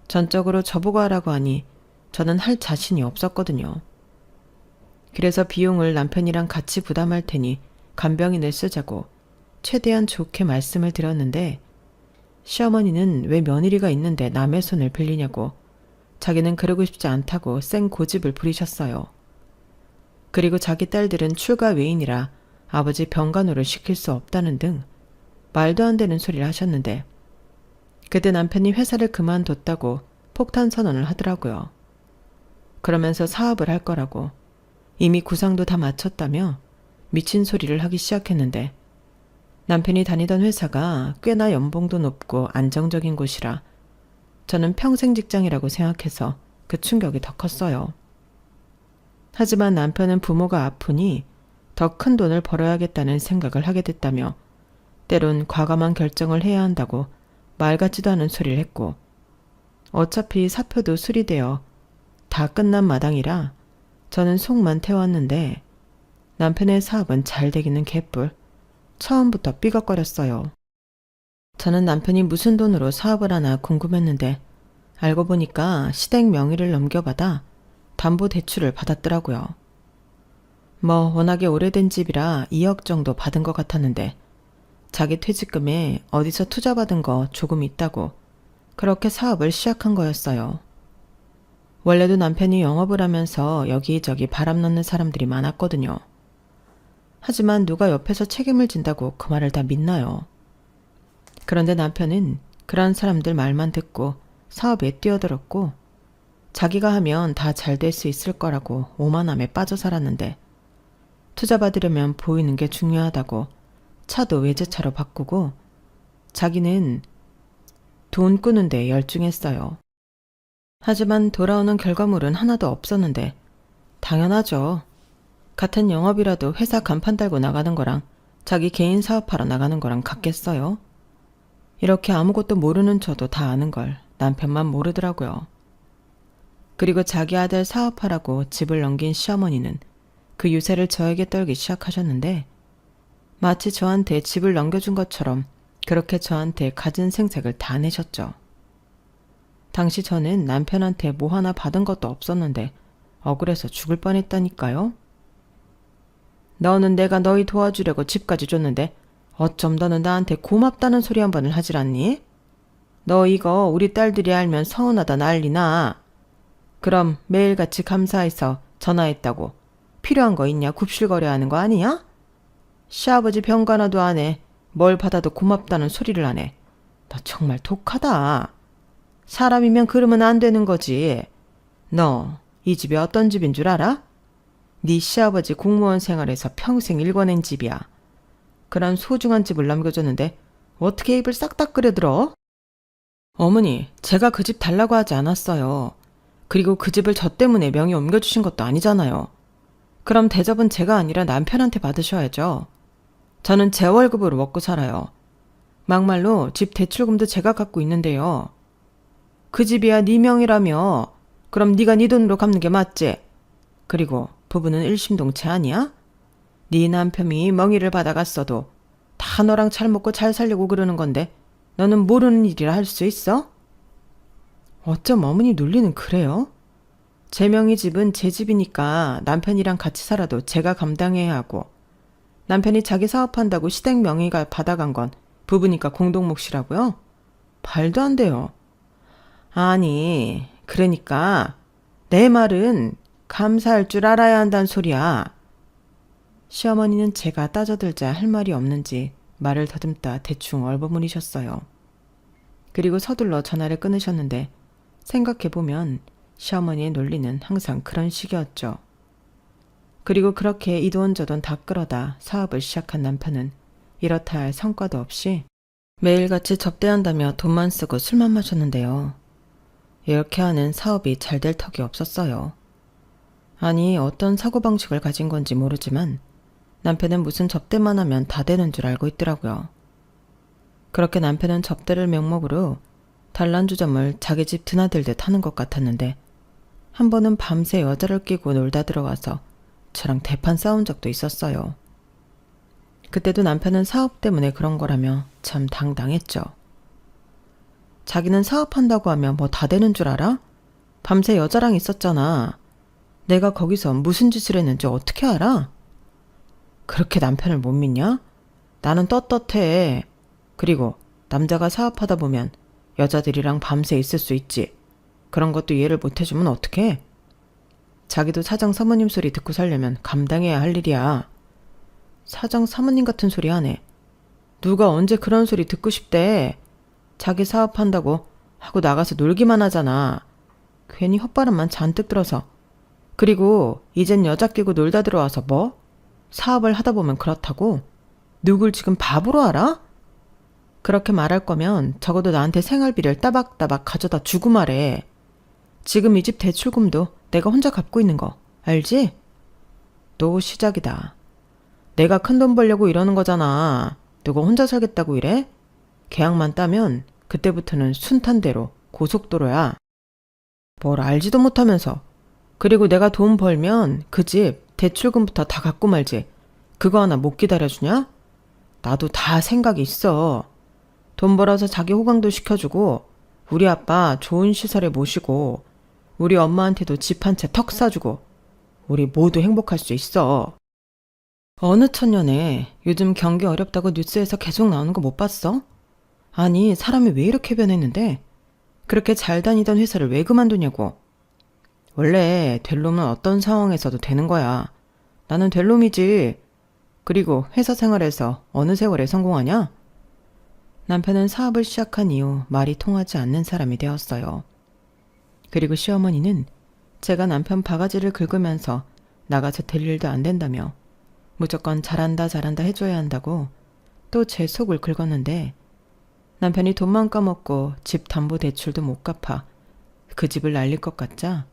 전적으로 저보고 하라고 하니 저는 할 자신이 없었거든요. 그래서 비용을 남편이랑 같이 부담할 테니 간병인을 쓰자고 최대한 좋게 말씀을 드렸는데 시어머니는 왜 며느리가 있는데 남의 손을 빌리냐고 자기는 그러고 싶지 않다고 쌩 고집을 부리셨어요. 그리고 자기 딸들은 출가 외인이라 아버지 병간호를 시킬 수 없다는 등 말도 안 되는 소리를 하셨는데 그때 남편이 회사를 그만뒀다고 폭탄 선언을 하더라고요. 그러면서 사업을 할 거라고 이미 구상도 다 마쳤다며 미친 소리를 하기 시작했는데 남편이 다니던 회사가 꽤나 연봉도 높고 안정적인 곳이라 저는 평생 직장이라고 생각해서 그 충격이 더 컸어요. 하지만 남편은 부모가 아프니 더 큰 돈을 벌어야겠다는 생각을 하게 됐다며 때론 과감한 결정을 해야 한다고 말 같지도 않은 소리를 했고 어차피 사표도 수리되어 다 끝난 마당이라 저는 속만 태웠는데 남편의 사업은 잘 되기는 개뿔. 처음부터 삐걱거렸어요. 저는 남편이 무슨 돈으로 사업을 하나 궁금했는데 알고 보니까 시댁 명의를 넘겨받아 담보대출을 받았더라고요. 뭐 워낙에 오래된 집이라 2억 정도 받은 것 같았는데 자기 퇴직금에 어디서 투자받은 거 조금 있다고 그렇게 사업을 시작한 거였어요. 원래도 남편이 영업을 하면서 여기저기 바람 넣는 사람들이 많았거든요. 하지만 누가 옆에서 책임을 진다고 그 말을 다 믿나요? 그런데 남편은 그런 사람들 말만 듣고 사업에 뛰어들었고 자기가 하면 다 잘 될 수 있을 거라고 오만함에 빠져 살았는데 투자받으려면 보이는 게 중요하다고 차도 외제차로 바꾸고 자기는 돈 꾸는데 열중했어요. 하지만 돌아오는 결과물은 하나도 없었는데 당연하죠. 같은 영업이라도 회사 간판 달고 나가는 거랑 자기 개인 사업하러 나가는 거랑 같겠어요? 이렇게 아무것도 모르는 저도 다 아는 걸 남편만 모르더라고요. 그리고 자기 아들 사업하라고 집을 넘긴 시어머니는 그 유세를 저에게 떨기 시작하셨는데 마치 저한테 집을 넘겨준 것처럼 그렇게 저한테 가진 생색을 다 내셨죠. 당시 저는 남편한테 뭐 하나 받은 것도 없었는데 억울해서 죽을 뻔했다니까요. 너는 내가 너희 도와주려고 집까지 줬는데 어쩜 너는 나한테 고맙다는 소리 한 번을 하질 않니? 너 이거 우리 딸들이 알면 서운하다 난리나. 그럼 매일같이 감사해서 전화했다고 필요한 거 있냐 굽실거려 하는 거 아니야? 시아버지 병간호도 안 해. 뭘 받아도 고맙다는 소리를 안 해. 너 정말 독하다. 사람이면 그러면 안 되는 거지. 너 이 집이 어떤 집인 줄 알아? 네 시아버지 공무원 생활에서 평생 일궈낸 집이야. 그런 소중한 집을 남겨줬는데 어떻게 입을 싹 다 끓여들어? 어머니, 제가 그 집 달라고 하지 않았어요. 그리고 그 집을 저 때문에 명의 옮겨주신 것도 아니잖아요. 그럼 대접은 제가 아니라 남편한테 받으셔야죠. 저는 제 월급으로 먹고 살아요. 막말로 집 대출금도 제가 갖고 있는데요. 그 집이야 네 명이라며. 그럼 네가 네 돈으로 갚는 게 맞지? 그리고 부부는 일심동체 아니야? 네 남편이 멍이를 받아갔어도 다 너랑 잘 먹고 잘 살려고 그러는 건데 너는 모르는 일이라 할 수 있어? 어쩜 어머니 논리는 그래요? 제 명의 집은 제 집이니까 남편이랑 같이 살아도 제가 감당해야 하고, 남편이 자기 사업한다고 시댁 명의가 받아간 건 부부니까 공동 몫이라고요? 말도 안 돼요. 아니, 그러니까 내 말은 감사할 줄 알아야 한다는 소리야. 시어머니는 제가 따져들자 할 말이 없는지 말을 더듬다 대충 얼버무리셨어요. 그리고 서둘러 전화를 끊으셨는데 생각해보면 시어머니의 논리는 항상 그런 식이었죠. 그리고 그렇게 이 돈 저 돈 다 끌어다 사업을 시작한 남편은 이렇다 할 성과도 없이 매일같이 접대한다며 돈만 쓰고 술만 마셨는데요. 이렇게 하는 사업이 잘 될 턱이 없었어요. 아니, 어떤 사고방식을 가진 건지 모르지만 남편은 무슨 접대만 하면 다 되는 줄 알고 있더라고요. 그렇게 남편은 접대를 명목으로 단란주점을 자기 집 드나들듯 하는 것 같았는데 한 번은 밤새 여자를 끼고 놀다 들어가서 저랑 대판 싸운 적도 있었어요. 그때도 남편은 사업 때문에 그런 거라며 참 당당했죠. 자기는 사업한다고 하면 뭐 다 되는 줄 알아? 밤새 여자랑 있었잖아. 내가 거기서 무슨 짓을 했는지 어떻게 알아? 그렇게 남편을 못 믿냐? 나는 떳떳해. 그리고 남자가 사업하다 보면 여자들이랑 밤새 있을 수 있지. 그런 것도 이해를 못 해주면 어떡해? 자기도 사장 사모님 소리 듣고 살려면 감당해야 할 일이야. 사장 사모님 같은 소리 하네. 누가 언제 그런 소리 듣고 싶대. 자기 사업한다고 하고 나가서 놀기만 하잖아. 괜히 헛바람만 잔뜩 들어서. 그리고 이젠 여자 끼고 놀다 들어와서 뭐? 사업을 하다 보면 그렇다고? 누굴 지금 바보로 알아? 그렇게 말할 거면 적어도 나한테 생활비를 따박따박 가져다 주고 말해. 지금 이 집 대출금도 내가 혼자 갚고 있는 거 알지? 또 시작이다. 내가 큰돈 벌려고 이러는 거잖아. 누가 혼자 살겠다고 이래? 계약만 따면 그때부터는 순탄대로 고속도로야. 뭘 알지도 못하면서. 그리고 내가 돈 벌면 그 집 대출금부터 다 갚고 말지. 그거 하나 못 기다려주냐? 나도 다 생각이 있어. 돈 벌어서 자기 호강도 시켜주고 우리 아빠 좋은 시설에 모시고 우리 엄마한테도 집 한 채 턱 사주고 우리 모두 행복할 수 있어. 어느 천년에 요즘 경기 어렵다고 뉴스에서 계속 나오는 거 못 봤어? 아니, 사람이 왜 이렇게 변했는데? 그렇게 잘 다니던 회사를 왜 그만두냐고. 원래 될 놈은 어떤 상황에서도 되는 거야. 나는 될 놈이지. 그리고 회사 생활에서 어느 세월에 성공하냐? 남편은 사업을 시작한 이후 말이 통하지 않는 사람이 되었어요. 그리고 시어머니는 제가 남편 바가지를 긁으면서 나가서 될 일도 안 된다며 무조건 잘한다 잘한다 해줘야 한다고 또 제 속을 긁었는데 남편이 돈만 까먹고 집 담보대출도 못 갚아 그 집을 날릴 것 같자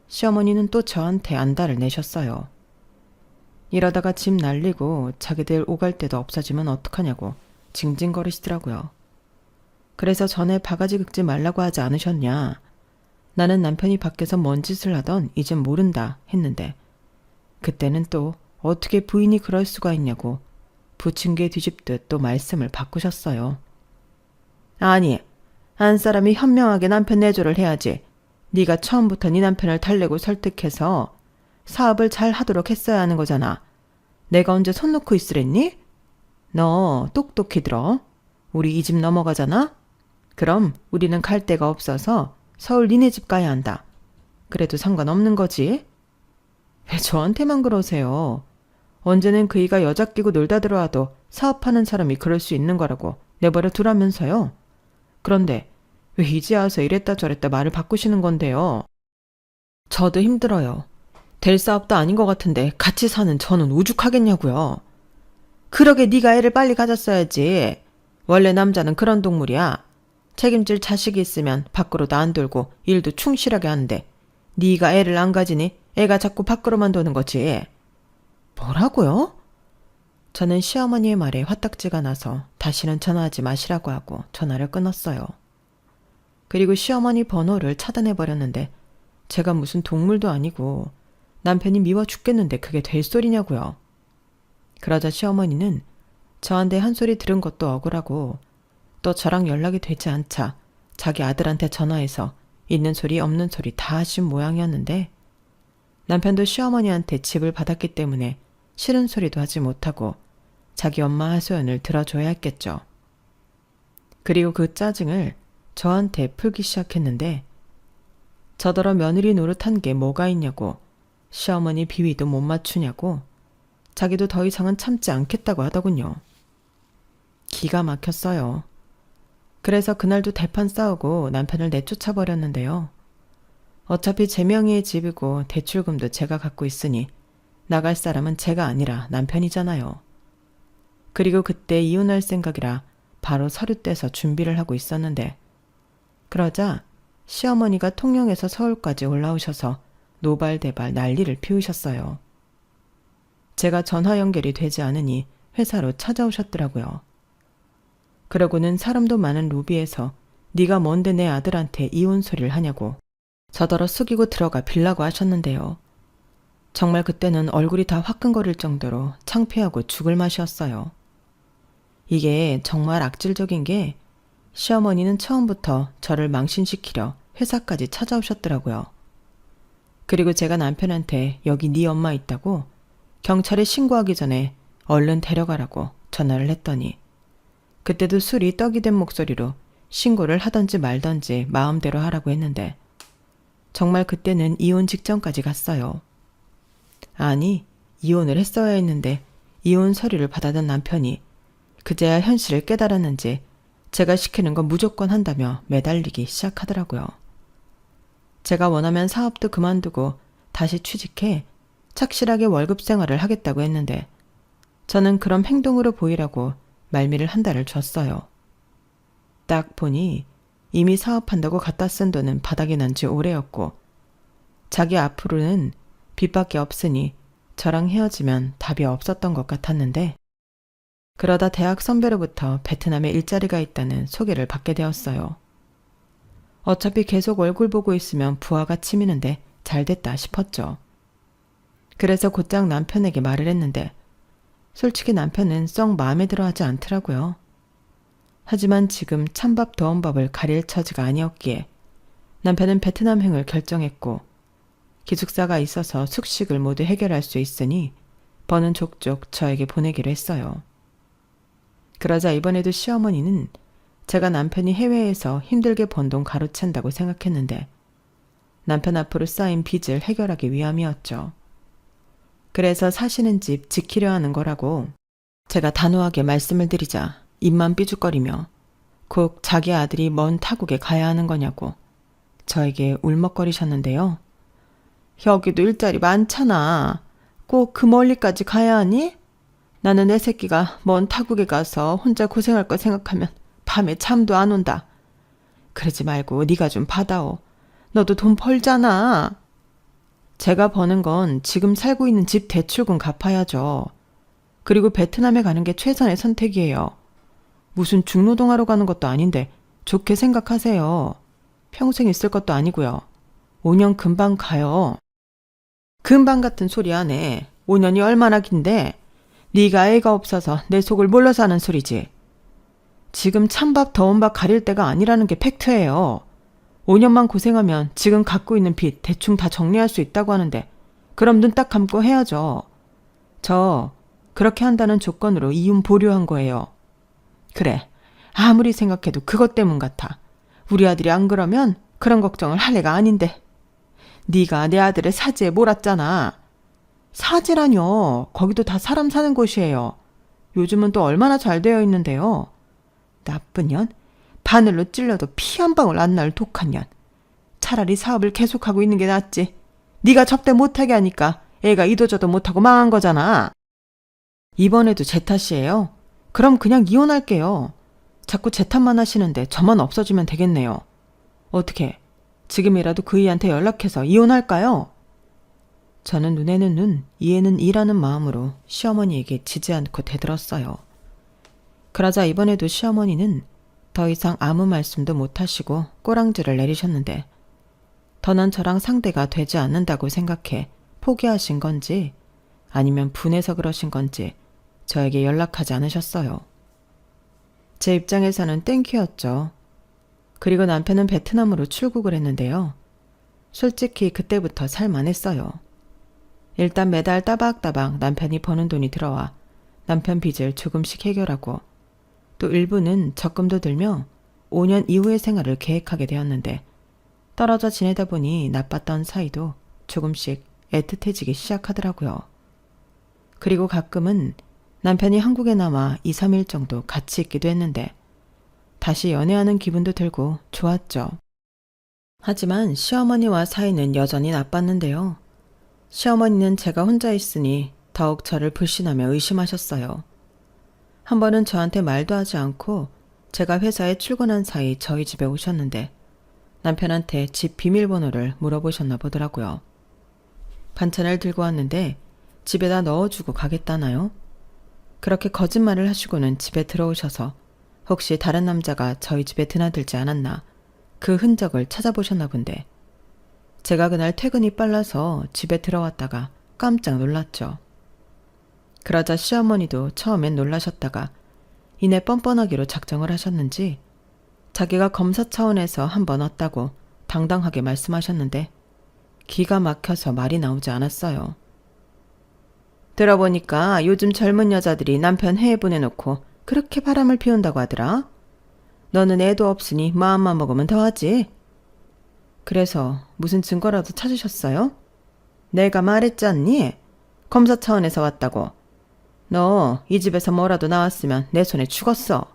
시어머니는 또 저한테 안달을 내셨어요. 이러다가 집 날리고 자기들 오갈 데도 없어지면 어떡하냐고 징징거리시더라고요. 그래서 전에 바가지 긁지 말라고 하지 않으셨냐. 나는 남편이 밖에서 뭔 짓을 하던 이젠 모른다 했는데 그때는 또 어떻게 부인이 그럴 수가 있냐고 부침개 뒤집듯 또 말씀을 바꾸셨어요. 아니, 한 사람이 현명하게 남편 내조를 해야지. 네가 처음부터 네 남편을 달래고 설득해서 사업을 잘 하도록 했어야 하는 거잖아. 내가 언제 손 놓고 있으랬니? 너 똑똑히 들어. 우리 이 집 넘어가잖아? 그럼 우리는 갈 데가 없어서 서울 니네 집 가야 한다. 그래도 상관없는 거지? 왜 저한테만 그러세요? 언제는 그이가 여자 끼고 놀다 들어와도 사업하는 사람이 그럴 수 있는 거라고 내버려 두라면서요. 그런데 왜 이제 와서 이랬다 저랬다 말을 바꾸시는 건데요? 저도 힘들어요. 될 사업도 아닌 것 같은데 같이 사는 저는 오죽하겠냐고요. 그러게 네가 애를 빨리 가졌어야지. 원래 남자는 그런 동물이야. 책임질 자식이 있으면 밖으로도 안 돌고 일도 충실하게 하는데 네가 애를 안 가지니 애가 자꾸 밖으로만 도는 거지. 뭐라고요? 저는 시어머니의 말에 화딱지가 나서 다시는 전화하지 마시라고 하고 전화를 끊었어요. 그리고 시어머니 번호를 차단해버렸는데 제가 무슨 동물도 아니고 남편이 미워 죽겠는데 그게 될 소리냐고요. 그러자 시어머니는 저한테 한 소리 들은 것도 억울하고 또 저랑 연락이 되지 않자 자기 아들한테 전화해서 있는 소리 없는 소리 다 하신 모양이었는데 남편도 시어머니한테 집을 받았기 때문에 싫은 소리도 하지 못하고 자기 엄마 하소연을 들어줘야 했겠죠. 그리고 그 짜증을 저한테 풀기 시작했는데 저더러 며느리 노릇한 게 뭐가 있냐고 시어머니 비위도 못 맞추냐고 자기도 더 이상은 참지 않겠다고 하더군요. 기가 막혔어요. 그래서 그날도 대판 싸우고 남편을 내쫓아버렸는데요. 어차피 제 명의의 집이고 대출금도 제가 갖고 있으니 나갈 사람은 제가 아니라 남편이잖아요. 그리고 그때 이혼할 생각이라 바로 서류 떼서 준비를 하고 있었는데 그러자 시어머니가 통영에서 서울까지 올라오셔서 노발대발 난리를 피우셨어요. 제가 전화 연결이 되지 않으니 회사로 찾아오셨더라고요. 그러고는 사람도 많은 로비에서 네가 뭔데 내 아들한테 이혼 소리를 하냐고 저더러 숙이고 들어가 빌라고 하셨는데요. 정말 그때는 얼굴이 다 화끈거릴 정도로 창피하고 죽을 맛이었어요. 이게 정말 악질적인 게 시어머니는 처음부터 저를 망신시키려 회사까지 찾아오셨더라고요. 그리고 제가 남편한테 여기 네 엄마 있다고 경찰에 신고하기 전에 얼른 데려가라고 전화를 했더니 그때도 술이 떡이 된 목소리로 신고를 하던지 말던지 마음대로 하라고 했는데 정말 그때는 이혼 직전까지 갔어요. 아니, 이혼을 했어야 했는데 이혼 서류를 받아든 남편이 그제야 현실을 깨달았는지 제가 시키는 건 무조건 한다며 매달리기 시작하더라고요. 제가 원하면 사업도 그만두고 다시 취직해 착실하게 월급 생활을 하겠다고 했는데 저는 그런 행동으로 보이라고 말미를 한 달을 줬어요. 딱 보니 이미 사업한다고 갖다 쓴 돈은 바닥이 난 지 오래였고 자기 앞으로는 빚밖에 없으니 저랑 헤어지면 답이 없었던 것 같았는데 그러다 대학 선배로부터 베트남에 일자리가 있다는 소개를 받게 되었어요. 어차피 계속 얼굴 보고 있으면 부하가 치미는데 잘됐다 싶었죠. 그래서 곧장 남편에게 말을 했는데 솔직히 남편은 썩 마음에 들어 하지 않더라고요. 하지만 지금 찬밥 더운 밥을 가릴 처지가 아니었기에 남편은 베트남행을 결정했고 기숙사가 있어서 숙식을 모두 해결할 수 있으니 버는 족족 저에게 보내기로 했어요. 그러자 이번에도 시어머니는 제가 남편이 해외에서 힘들게 번 돈 가로챈다고 생각했는데 남편 앞으로 쌓인 빚을 해결하기 위함이었죠. 그래서 사시는 집 지키려 하는 거라고 제가 단호하게 말씀을 드리자 입만 삐죽거리며 꼭 자기 아들이 먼 타국에 가야 하는 거냐고 저에게 울먹거리셨는데요. 여기도 일자리 많잖아. 꼭 그 멀리까지 가야 하니? 나는 내 새끼가 먼 타국에 가서 혼자 고생할 거 생각하면 밤에 잠도 안 온다. 그러지 말고 네가 좀 받아오. 너도 돈 벌잖아. 제가 버는 건 지금 살고 있는 집 대출금 갚아야죠. 그리고 베트남에 가는 게 최선의 선택이에요. 무슨 중노동하러 가는 것도 아닌데 좋게 생각하세요. 평생 있을 것도 아니고요. 5년 금방 가요. 금방 같은 소리 하네. 5년이 얼마나 긴데. 네가 애가 없어서 내 속을 몰라서 하는 소리지. 지금 찬밥 더운 밥 가릴 때가 아니라는 게 팩트예요. 5년만 고생하면 지금 갖고 있는 빚 대충 다 정리할 수 있다고 하는데 그럼 눈 딱 감고 해야죠. 저 그렇게 한다는 조건으로 이혼 보류한 거예요. 그래, 아무리 생각해도 그것 때문 같아. 우리 아들이 안 그러면 그런 걱정을 할 애가 아닌데. 네가 내 아들을 사지에 몰았잖아. 사지라뇨. 거기도 다 사람 사는 곳이에요. 요즘은 또 얼마나 잘 되어 있는데요. 나쁜 년? 바늘로 찔러도 피 한 방울 안 날 독한 년. 차라리 사업을 계속하고 있는 게 낫지. 네가 접대 못하게 하니까 애가 이도저도 못하고 망한 거잖아. 이번에도 제 탓이에요? 그럼 그냥 이혼할게요. 자꾸 제 탓만 하시는데 저만 없어지면 되겠네요. 어떻게 지금이라도 그이한테 연락해서 이혼할까요? 저는 눈에는 눈, 이에는 이라는 마음으로 시어머니에게 지지 않고 대들었어요. 그러자 이번에도 시어머니는 더 이상 아무 말씀도 못하시고 꼬랑지를 내리셨는데 더는 저랑 상대가 되지 않는다고 생각해 포기하신 건지 아니면 분해서 그러신 건지 저에게 연락하지 않으셨어요. 제 입장에서는 땡큐였죠. 그리고 남편은 베트남으로 출국을 했는데요. 솔직히 그때부터 살만했어요. 일단 매달 따박따박 남편이 버는 돈이 들어와 남편 빚을 조금씩 해결하고 또 일부는 적금도 들며 5년 이후의 생활을 계획하게 되었는데 떨어져 지내다 보니 나빴던 사이도 조금씩 애틋해지기 시작하더라고요. 그리고 가끔은 남편이 한국에 남아 2, 3일 정도 같이 있기도 했는데 다시 연애하는 기분도 들고 좋았죠. 하지만 시어머니와 사이는 여전히 나빴는데요. 시어머니는 제가 혼자 있으니 더욱 저를 불신하며 의심하셨어요. 한 번은 저한테 말도 하지 않고 제가 회사에 출근한 사이 저희 집에 오셨는데 남편한테 집 비밀번호를 물어보셨나 보더라고요. 반찬을 들고 왔는데 집에다 넣어주고 가겠다나요? 그렇게 거짓말을 하시고는 집에 들어오셔서 혹시 다른 남자가 저희 집에 드나들지 않았나 그 흔적을 찾아보셨나 본데 제가 그날 퇴근이 빨라서 집에 들어왔다가 깜짝 놀랐죠. 그러자 시어머니도 처음엔 놀라셨다가 이내 뻔뻔하기로 작정을 하셨는지 자기가 검사 차원에서 한번 왔다고 당당하게 말씀하셨는데 기가 막혀서 말이 나오지 않았어요. 들어보니까 요즘 젊은 여자들이 남편 해외 보내놓고 그렇게 바람을 피운다고 하더라. 너는 애도 없으니 마음만 먹으면 더하지. 그래서 무슨 증거라도 찾으셨어요? 내가 말했잖니? 검사 차원에서 왔다고. 너 이 집에서 뭐라도 나왔으면 내 손에 죽었어.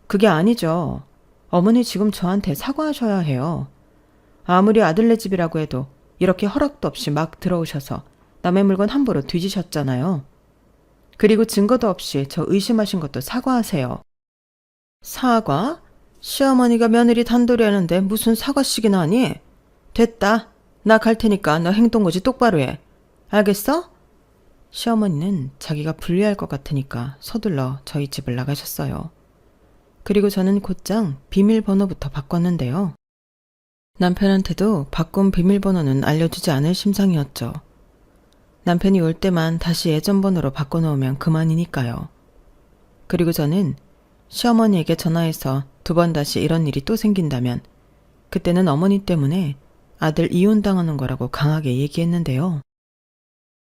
그게 아니죠. 어머니 지금 저한테 사과하셔야 해요. 아무리 아들네 집이라고 해도 이렇게 허락도 없이 막 들어오셔서 남의 물건 함부로 뒤지셨잖아요. 그리고 증거도 없이 저 의심하신 것도 사과하세요. 사과? 시어머니가 며느리 단돌이 하는데 무슨 사과식이나 하니? 됐다. 나 갈 테니까 너 행동고지 똑바로 해. 알겠어? 시어머니는 자기가 불리할 것 같으니까 서둘러 저희 집을 나가셨어요. 그리고 저는 곧장 비밀번호부터 바꿨는데요. 남편한테도 바꾼 비밀번호는 알려주지 않을 심상이었죠. 남편이 올 때만 다시 예전 번호로 바꿔놓으면 그만이니까요. 그리고 저는 시어머니에게 전화해서 2번 다시 이런 일이 또 생긴다면 그때는 어머니 때문에 아들 이혼당하는 거라고 강하게 얘기했는데요.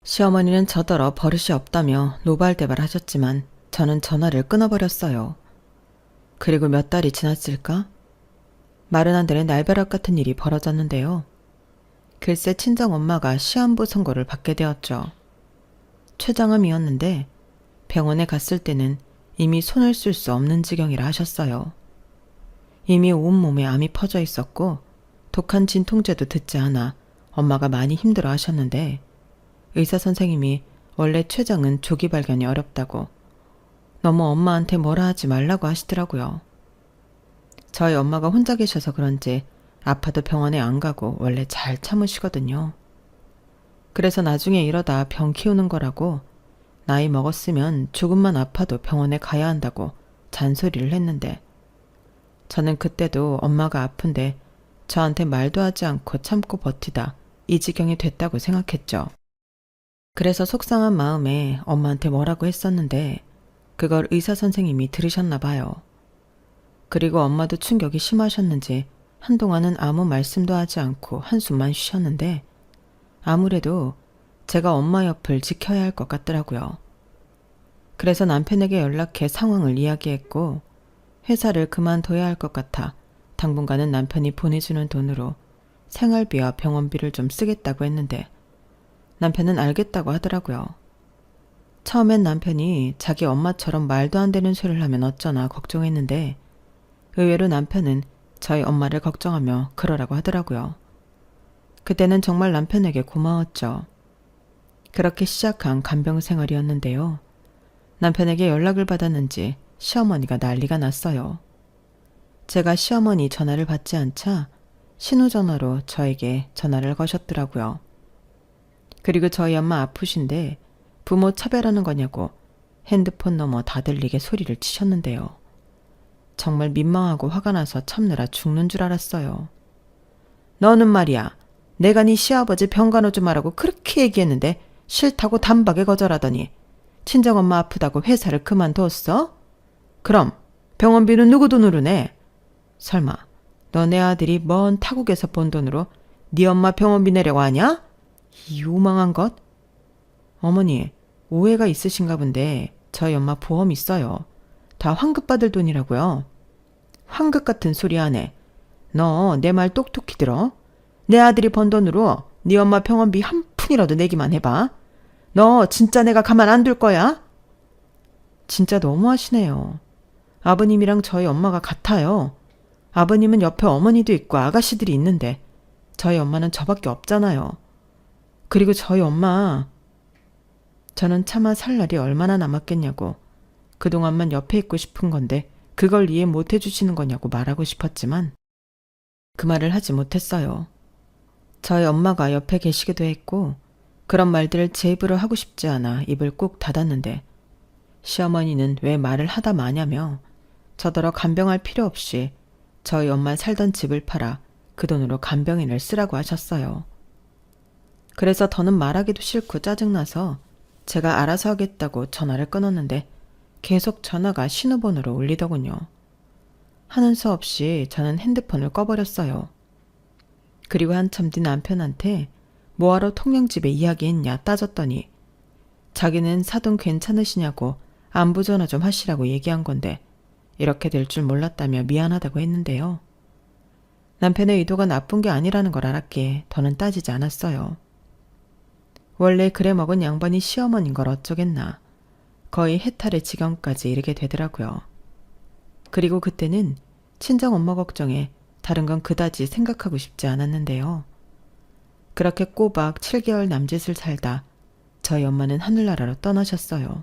시어머니는 저더러 버릇이 없다며 노발대발 하셨지만 저는 전화를 끊어버렸어요. 그리고 몇 달이 지났을까? 마른 하늘에 날벼락 같은 일이 벌어졌는데요. 글쎄 친정엄마가 시한부 선고를 받게 되었죠. 췌장암이었는데 병원에 갔을 때는 이미 손을 쓸 수 없는 지경이라 하셨어요. 이미 온몸에 암이 퍼져 있었고 독한 진통제도 듣지 않아 엄마가 많이 힘들어 하셨는데 의사 선생님이 원래 췌장은 조기 발견이 어렵다고 너무 엄마한테 뭐라 하지 말라고 하시더라고요. 저희 엄마가 혼자 계셔서 그런지 아파도 병원에 안 가고 원래 잘 참으시거든요. 그래서 나중에 이러다 병 키우는 거라고 나이 먹었으면 조금만 아파도 병원에 가야 한다고 잔소리를 했는데 저는 그때도 엄마가 아픈데 저한테 말도 하지 않고 참고 버티다 이 지경이 됐다고 생각했죠. 그래서 속상한 마음에 엄마한테 뭐라고 했었는데 그걸 의사 선생님이 들으셨나 봐요. 그리고 엄마도 충격이 심하셨는지 한동안은 아무 말씀도 하지 않고 한숨만 쉬셨는데 아무래도 제가 엄마 옆을 지켜야 할 것 같더라고요. 그래서 남편에게 연락해 상황을 이야기했고 회사를 그만둬야 할 것 같아 당분간은 남편이 보내주는 돈으로 생활비와 병원비를 좀 쓰겠다고 했는데 남편은 알겠다고 하더라고요. 처음엔 남편이 자기 엄마처럼 말도 안 되는 소리를 하면 어쩌나 걱정했는데 의외로 남편은 저희 엄마를 걱정하며 그러라고 하더라고요. 그때는 정말 남편에게 고마웠죠. 그렇게 시작한 간병 생활이었는데요. 남편에게 연락을 받았는지 시어머니가 난리가 났어요. 제가 시어머니 전화를 받지 않자 신호전화로 저에게 전화를 거셨더라고요. 그리고 저희 엄마 아프신데 부모 차별하는 거냐고 핸드폰 너머 다 들리게 소리를 치셨는데요. 정말 민망하고 화가 나서 참느라 죽는 줄 알았어요. 너는 말이야, 내가 네 시아버지 병간호 좀 하라고 그렇게 얘기했는데 싫다고 단박에 거절하더니 친정엄마 아프다고 회사를 그만뒀어? 그럼 병원비는 누구 돈으로 내? 설마 너네 아들이 먼 타국에서 번 돈으로 네 엄마 병원비 내려고 하냐? 이 요망한 것? 어머니, 오해가 있으신가 본데 저희 엄마 보험 있어요. 다 환급받을 돈이라고요. 환급 같은 소리 하네. 너 내 말 똑똑히 들어. 내 아들이 번 돈으로 네 엄마 병원비 한 푼이라도 내기만 해봐. 너 진짜 내가 가만 안 둘 거야? 진짜 너무하시네요. 아버님이랑 저희 엄마가 같아요. 아버님은 옆에 어머니도 있고 아가씨들이 있는데 저희 엄마는 저밖에 없잖아요. 그리고 저희 엄마, 저는 차마 살 날이 얼마나 남았겠냐고, 그동안만 옆에 있고 싶은 건데 그걸 이해 못 해주시는 거냐고 말하고 싶었지만 그 말을 하지 못했어요. 저희 엄마가 옆에 계시기도 했고 그런 말들을 제 입으로 하고 싶지 않아 입을 꾹 닫았는데 시어머니는 왜 말을 하다 마냐며 저더러 간병할 필요 없이 저희 엄마 살던 집을 팔아 그 돈으로 간병인을 쓰라고 하셨어요. 그래서 더는 말하기도 싫고 짜증나서 제가 알아서 하겠다고 전화를 끊었는데 계속 전화가 신호번호로 울리더군요. 하는 수 없이 저는 핸드폰을 꺼버렸어요. 그리고 한참 뒤 남편한테 뭐하러 통영집에 이야기했냐 따졌더니 자기는 사돈 괜찮으시냐고 안부 전화 좀 하시라고 얘기한 건데 이렇게 될 줄 몰랐다며 미안하다고 했는데요. 남편의 의도가 나쁜 게 아니라는 걸 알았기에 더는 따지지 않았어요. 원래 그래 먹은 양반이 시어머니인 걸 어쩌겠나. 거의 해탈의 지경까지 이르게 되더라고요. 그리고 그때는 친정엄마 걱정에 다른 건 그다지 생각하고 싶지 않았는데요. 그렇게 꼬박 7개월 남짓을 살다 저희 엄마는 하늘나라로 떠나셨어요.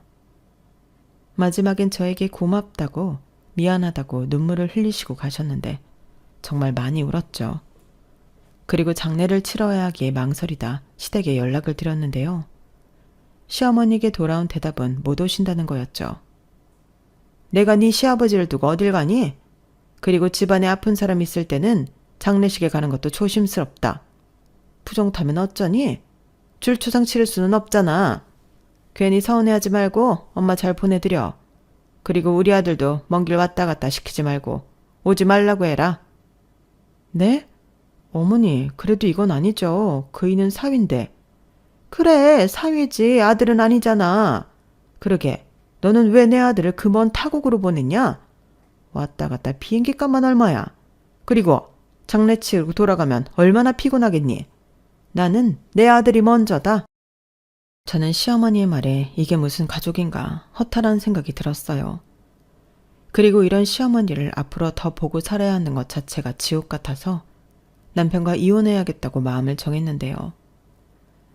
마지막엔 저에게 고맙다고 미안하다고 눈물을 흘리시고 가셨는데 정말 많이 울었죠. 그리고 장례를 치러야 하기에 망설이다 시댁에 연락을 드렸는데요. 시어머니에게 돌아온 대답은 못 오신다는 거였죠. 내가 네 시아버지를 두고 어딜 가니? 그리고 집안에 아픈 사람 있을 때는 장례식에 가는 것도 조심스럽다. 부정 타면 어쩌니? 줄초상 치를 수는 없잖아. 괜히 서운해하지 말고 엄마 잘 보내드려. 그리고 우리 아들도 먼 길 왔다 갔다 시키지 말고 오지 말라고 해라. 네? 어머니, 그래도 이건 아니죠. 그이는 사위인데. 그래, 사위지. 아들은 아니잖아. 그러게, 너는 왜 내 아들을 그 먼 타국으로 보냈냐? 왔다 갔다 비행기 값만 얼마야? 그리고 장례 치르고 돌아가면 얼마나 피곤하겠니? 나는 내 아들이 먼저다. 저는 시어머니의 말에 이게 무슨 가족인가 허탈한 생각이 들었어요. 그리고 이런 시어머니를 앞으로 더 보고 살아야 하는 것 자체가 지옥 같아서 남편과 이혼해야겠다고 마음을 정했는데요.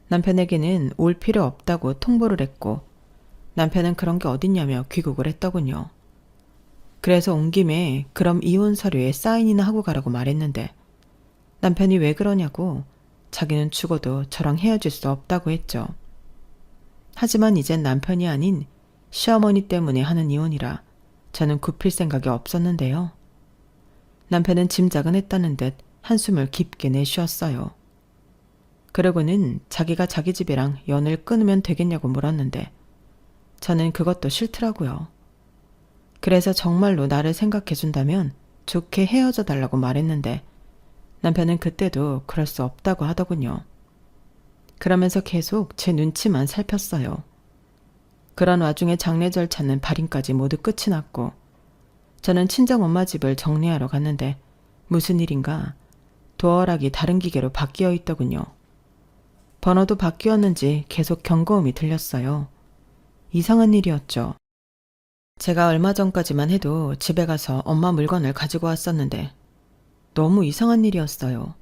남편에게는 올 필요 없다고 통보를 했고 남편은 그런 게 어딨냐며 귀국을 했더군요. 그래서 온 김에 그럼 이혼 서류에 사인이나 하고 가라고 말했는데 남편이 왜 그러냐고 자기는 죽어도 저랑 헤어질 수 없다고 했죠. 하지만 이젠 남편이 아닌 시어머니 때문에 하는 이혼이라 저는 굽힐 생각이 없었는데요. 남편은 짐작은 했다는 듯 한숨을 깊게 내쉬었어요. 그러고는 자기가 자기 집이랑 연을 끊으면 되겠냐고 물었는데 저는 그것도 싫더라고요. 그래서 정말로 나를 생각해준다면 좋게 헤어져 달라고 말했는데 남편은 그때도 그럴 수 없다고 하더군요. 그러면서 계속 제 눈치만 살폈어요. 그런 와중에 장례 절차는 발인까지 모두 끝이 났고 저는 친정엄마 집을 정리하러 갔는데 무슨 일인가 도어락이 다른 기계로 바뀌어 있더군요. 번호도 바뀌었는지 계속 경고음이 들렸어요. 이상한 일이었죠. 제가 얼마 전까지만 해도 집에 가서 엄마 물건을 가지고 왔었는데 너무 이상한 일이었어요.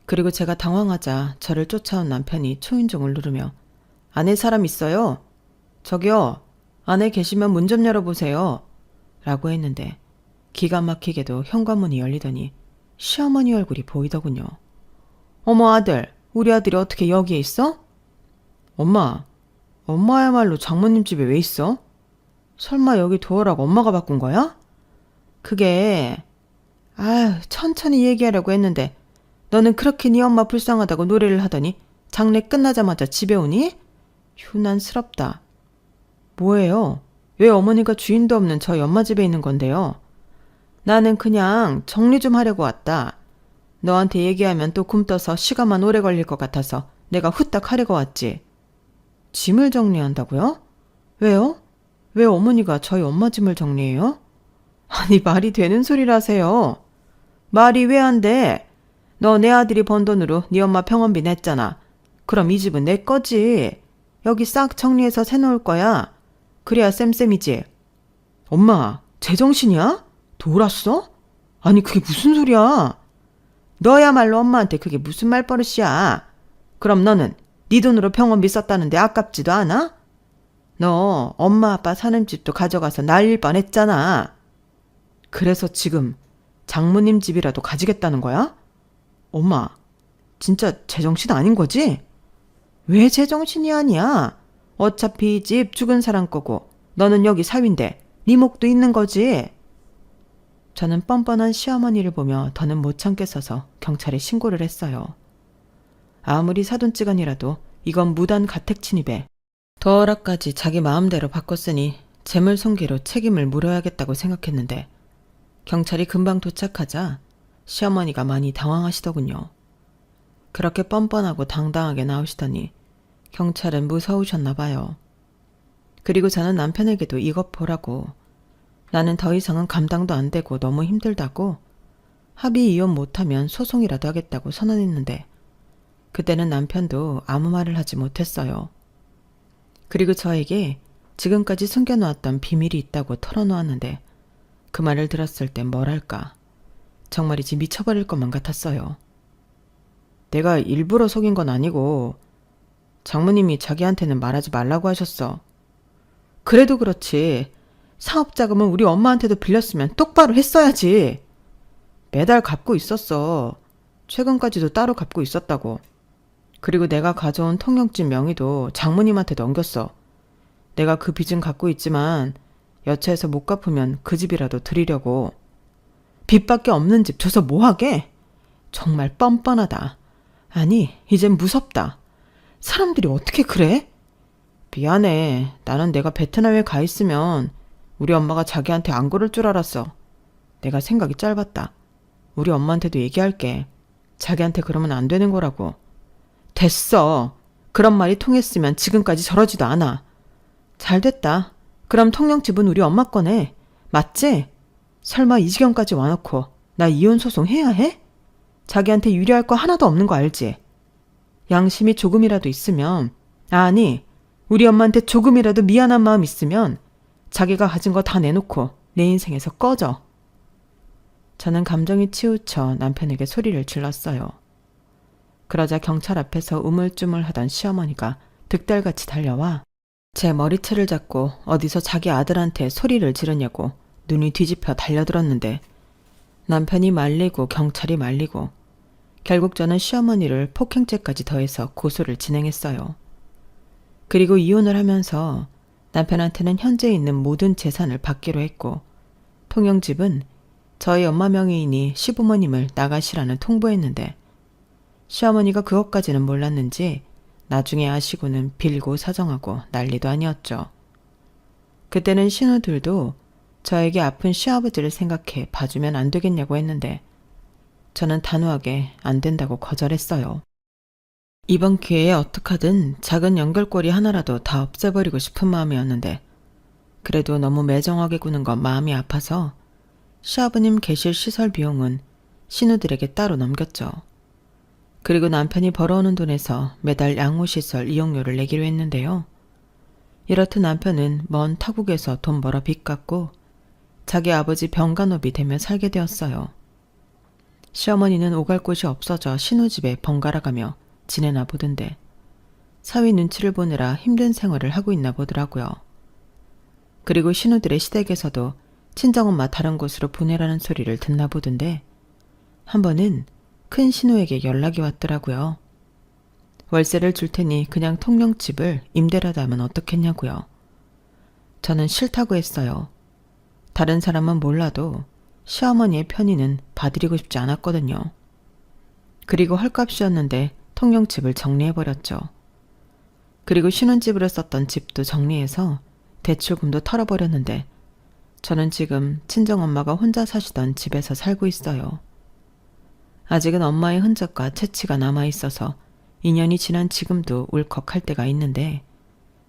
그리고 제가 당황하자 저를 쫓아온 남편이 초인종을 누르며 안에 사람 있어요? 저기요, 안에 계시면 문 좀 열어보세요. 라고 했는데 기가 막히게도 현관문이 열리더니 시어머니 얼굴이 보이더군요. 어머 아들, 우리 아들이 어떻게 여기에 있어? 엄마야말로 장모님 집에 왜 있어? 설마 여기 도어라고 엄마가 바꾼 거야? 그게... 아유, 천천히 얘기하려고 했는데 너는 그렇게 네 엄마 불쌍하다고 노래를 하더니 장례 끝나자마자 집에 오니? 휴난스럽다. 뭐예요? 왜 어머니가 주인도 없는 저희 엄마 집에 있는 건데요? 나는 그냥 정리 좀 하려고 왔다. 너한테 얘기하면 또 굼떠서 시간만 오래 걸릴 것 같아서 내가 후딱 하려고 왔지. 짐을 정리한다고요? 왜요? 왜 어머니가 저희 엄마 짐을 정리해요? 아니 말이 되는 소리라세요. 말이 왜 안 돼? 너 내 아들이 번 돈으로 네 엄마 병원비 냈잖아. 그럼 이 집은 내 거지. 여기 싹 정리해서 새놓을 거야. 그래야 쌤쌤이지. 엄마, 제정신이야? 돌았어? 아니 그게 무슨 소리야? 너야말로 엄마한테 그게 무슨 말버릇이야. 그럼 너는 네 돈으로 병원비 썼다는데 아깝지도 않아? 너 엄마 아빠 사는 집도 가져가서 날릴 뻔했잖아. 그래서 지금 장모님 집이라도 가지겠다는 거야? 엄마, 진짜 제정신 아닌 거지? 왜 제정신이 아니야? 어차피 이 집 죽은 사람 거고 너는 여기 사위인데 네 목도 있는 거지. 저는 뻔뻔한 시어머니를 보며 더는 못 참겠어서 경찰에 신고를 했어요. 아무리 사돈지간이라도 이건 무단 가택 침입에 더허락까지 자기 마음대로 바꿨으니 재물손괴로 책임을 물어야겠다고 생각했는데 경찰이 금방 도착하자 시어머니가 많이 당황하시더군요. 그렇게 뻔뻔하고 당당하게 나오시더니 경찰은 무서우셨나 봐요. 그리고 저는 남편에게도 이것 보라고 나는 더 이상은 감당도 안 되고 너무 힘들다고 합의 이혼 못하면 소송이라도 하겠다고 선언했는데 그때는 남편도 아무 말을 하지 못했어요. 그리고 저에게 지금까지 숨겨놓았던 비밀이 있다고 털어놓았는데 그 말을 들었을 땐 뭐랄까 정말이지 미쳐버릴 것만 같았어요. 내가 일부러 속인 건 아니고 장모님이 자기한테는 말하지 말라고 하셨어. 그래도 그렇지. 사업자금은 우리 엄마한테도 빌렸으면 똑바로 했어야지. 매달 갚고 있었어. 최근까지도 따로 갚고 있었다고. 그리고 내가 가져온 통영집 명의도 장모님한테 넘겼어. 내가 그 빚은 갖고 있지만 여차해서 못 갚으면 그 집이라도 드리려고. 빚밖에 없는 집 줘서 뭐하게? 정말 뻔뻔하다. 아니, 이젠 무섭다. 사람들이 어떻게 그래? 미안해. 나는 내가 베트남에 가 있으면 우리 엄마가 자기한테 안 그럴 줄 알았어. 내가 생각이 짧았다. 우리 엄마한테도 얘기할게. 자기한테 그러면 안 되는 거라고. 됐어. 그런 말이 통했으면 지금까지 저러지도 않아. 잘됐다. 그럼 통영집은 우리 엄마 거네. 맞지? 설마 이 지경까지 와놓고 나 이혼 소송 해야 해? 자기한테 유리할 거 하나도 없는 거 알지? 양심이 조금이라도 있으면, 아니, 우리 엄마한테 조금이라도 미안한 마음 있으면 자기가 가진 거 다 내놓고 내 인생에서 꺼져. 저는 감정이 치우쳐 남편에게 소리를 질렀어요. 그러자 경찰 앞에서 우물쭈물하던 시어머니가 득달같이 달려와 제 머리채를 잡고 어디서 자기 아들한테 소리를 지르냐고 눈이 뒤집혀 달려들었는데 남편이 말리고 경찰이 말리고 결국 저는 시어머니를 폭행죄까지 더해서 고소를 진행했어요. 그리고 이혼을 하면서 남편한테는 현재 있는 모든 재산을 받기로 했고 통영집은 저희 엄마 명의이니 시부모님을 나가시라는 통보했는데 시어머니가 그것까지는 몰랐는지 나중에 아시고는 빌고 사정하고 난리도 아니었죠. 그때는 신우들도 저에게 아픈 시아버지를 생각해 봐주면 안 되겠냐고 했는데 저는 단호하게 안 된다고 거절했어요. 이번 기회에 어떡하든 작은 연결고리 하나라도 다 없애버리고 싶은 마음이었는데 그래도 너무 매정하게 구는 건 마음이 아파서 시아버님 계실 시설 비용은 신우들에게 따로 넘겼죠. 그리고 남편이 벌어오는 돈에서 매달 양호시설 이용료를 내기로 했는데요. 이렇듯 남편은 먼 타국에서 돈 벌어 빚 갚고 자기 아버지 병간호비 되며 살게 되었어요. 시어머니는 오갈 곳이 없어져 신우집에 번갈아가며 지내나 보던데 사위 눈치를 보느라 힘든 생활을 하고 있나 보더라고요. 그리고 신우들의 시댁에서도 친정엄마 다른 곳으로 보내라는 소리를 듣나 보던데 한 번은 큰 신우에게 연락이 왔더라고요. 월세를 줄 테니 그냥 통영집을 임대라도 하면 어떻겠냐고요. 저는 싫다고 했어요. 다른 사람은 몰라도 시어머니의 편의는 봐드리고 싶지 않았거든요. 그리고 헐값이었는데 통영집을 정리해버렸죠. 그리고 신혼집으로 썼던 집도 정리해서 대출금도 털어버렸는데 저는 지금 친정엄마가 혼자 사시던 집에서 살고 있어요. 아직은 엄마의 흔적과 채취가 남아있어서 2년이 지난 지금도 울컥할 때가 있는데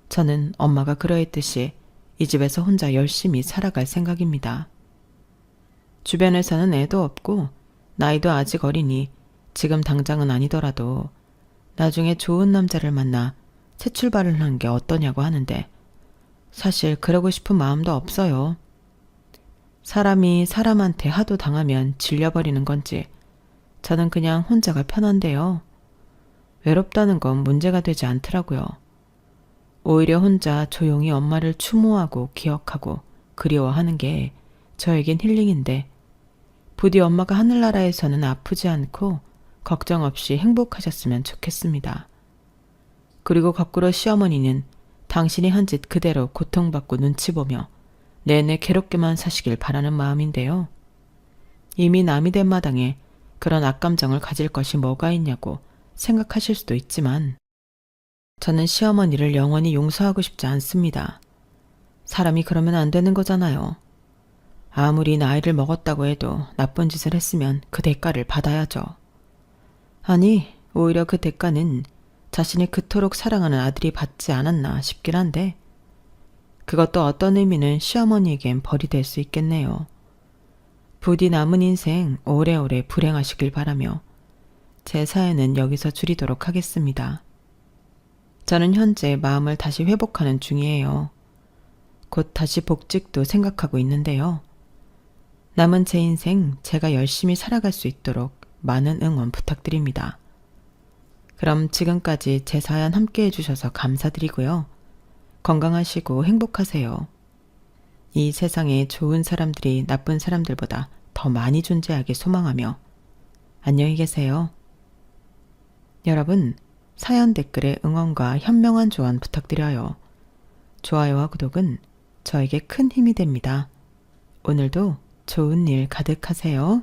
저는 엄마가 그러했듯이 이 집에서 혼자 열심히 살아갈 생각입니다. 주변에서는 애도 없고 나이도 아직 어리니 지금 당장은 아니더라도 나중에 좋은 남자를 만나 새 출발을 하는 게 어떠냐고 하는데 사실 그러고 싶은 마음도 없어요. 사람이 사람한테 하도 당하면 질려버리는 건지 저는 그냥 혼자가 편한데요. 외롭다는 건 문제가 되지 않더라고요. 오히려 혼자 조용히 엄마를 추모하고 기억하고 그리워하는 게 저에겐 힐링인데 부디 엄마가 하늘나라에서는 아프지 않고 걱정 없이 행복하셨으면 좋겠습니다. 그리고 거꾸로 시어머니는 당신이 한 짓 그대로 고통받고 눈치 보며 내내 괴롭게만 사시길 바라는 마음인데요. 이미 남이 된 마당에 그런 악감정을 가질 것이 뭐가 있냐고 생각하실 수도 있지만 저는 시어머니를 영원히 용서하고 싶지 않습니다. 사람이 그러면 안 되는 거잖아요. 아무리 나이를 먹었다고 해도 나쁜 짓을 했으면 그 대가를 받아야죠. 아니, 오히려 그 대가는 자신이 그토록 사랑하는 아들이 받지 않았나 싶긴 한데 그것도 어떤 의미는 시어머니에겐 벌이 될 수 있겠네요. 부디 남은 인생 오래오래 불행하시길 바라며 제 사연은 여기서 줄이도록 하겠습니다. 저는 현재 마음을 다시 회복하는 중이에요. 곧 다시 복직도 생각하고 있는데요. 남은 제 인생 제가 열심히 살아갈 수 있도록 많은 응원 부탁드립니다. 그럼 지금까지 제 사연 함께 해주셔서 감사드리고요. 건강하시고 행복하세요. 이 세상에 좋은 사람들이 나쁜 사람들보다 더 많이 존재하길 소망하며 안녕히 계세요. 여러분, 사연 댓글에 응원과 현명한 조언 부탁드려요. 좋아요와 구독은 저에게 큰 힘이 됩니다. 오늘도 좋은 일 가득하세요.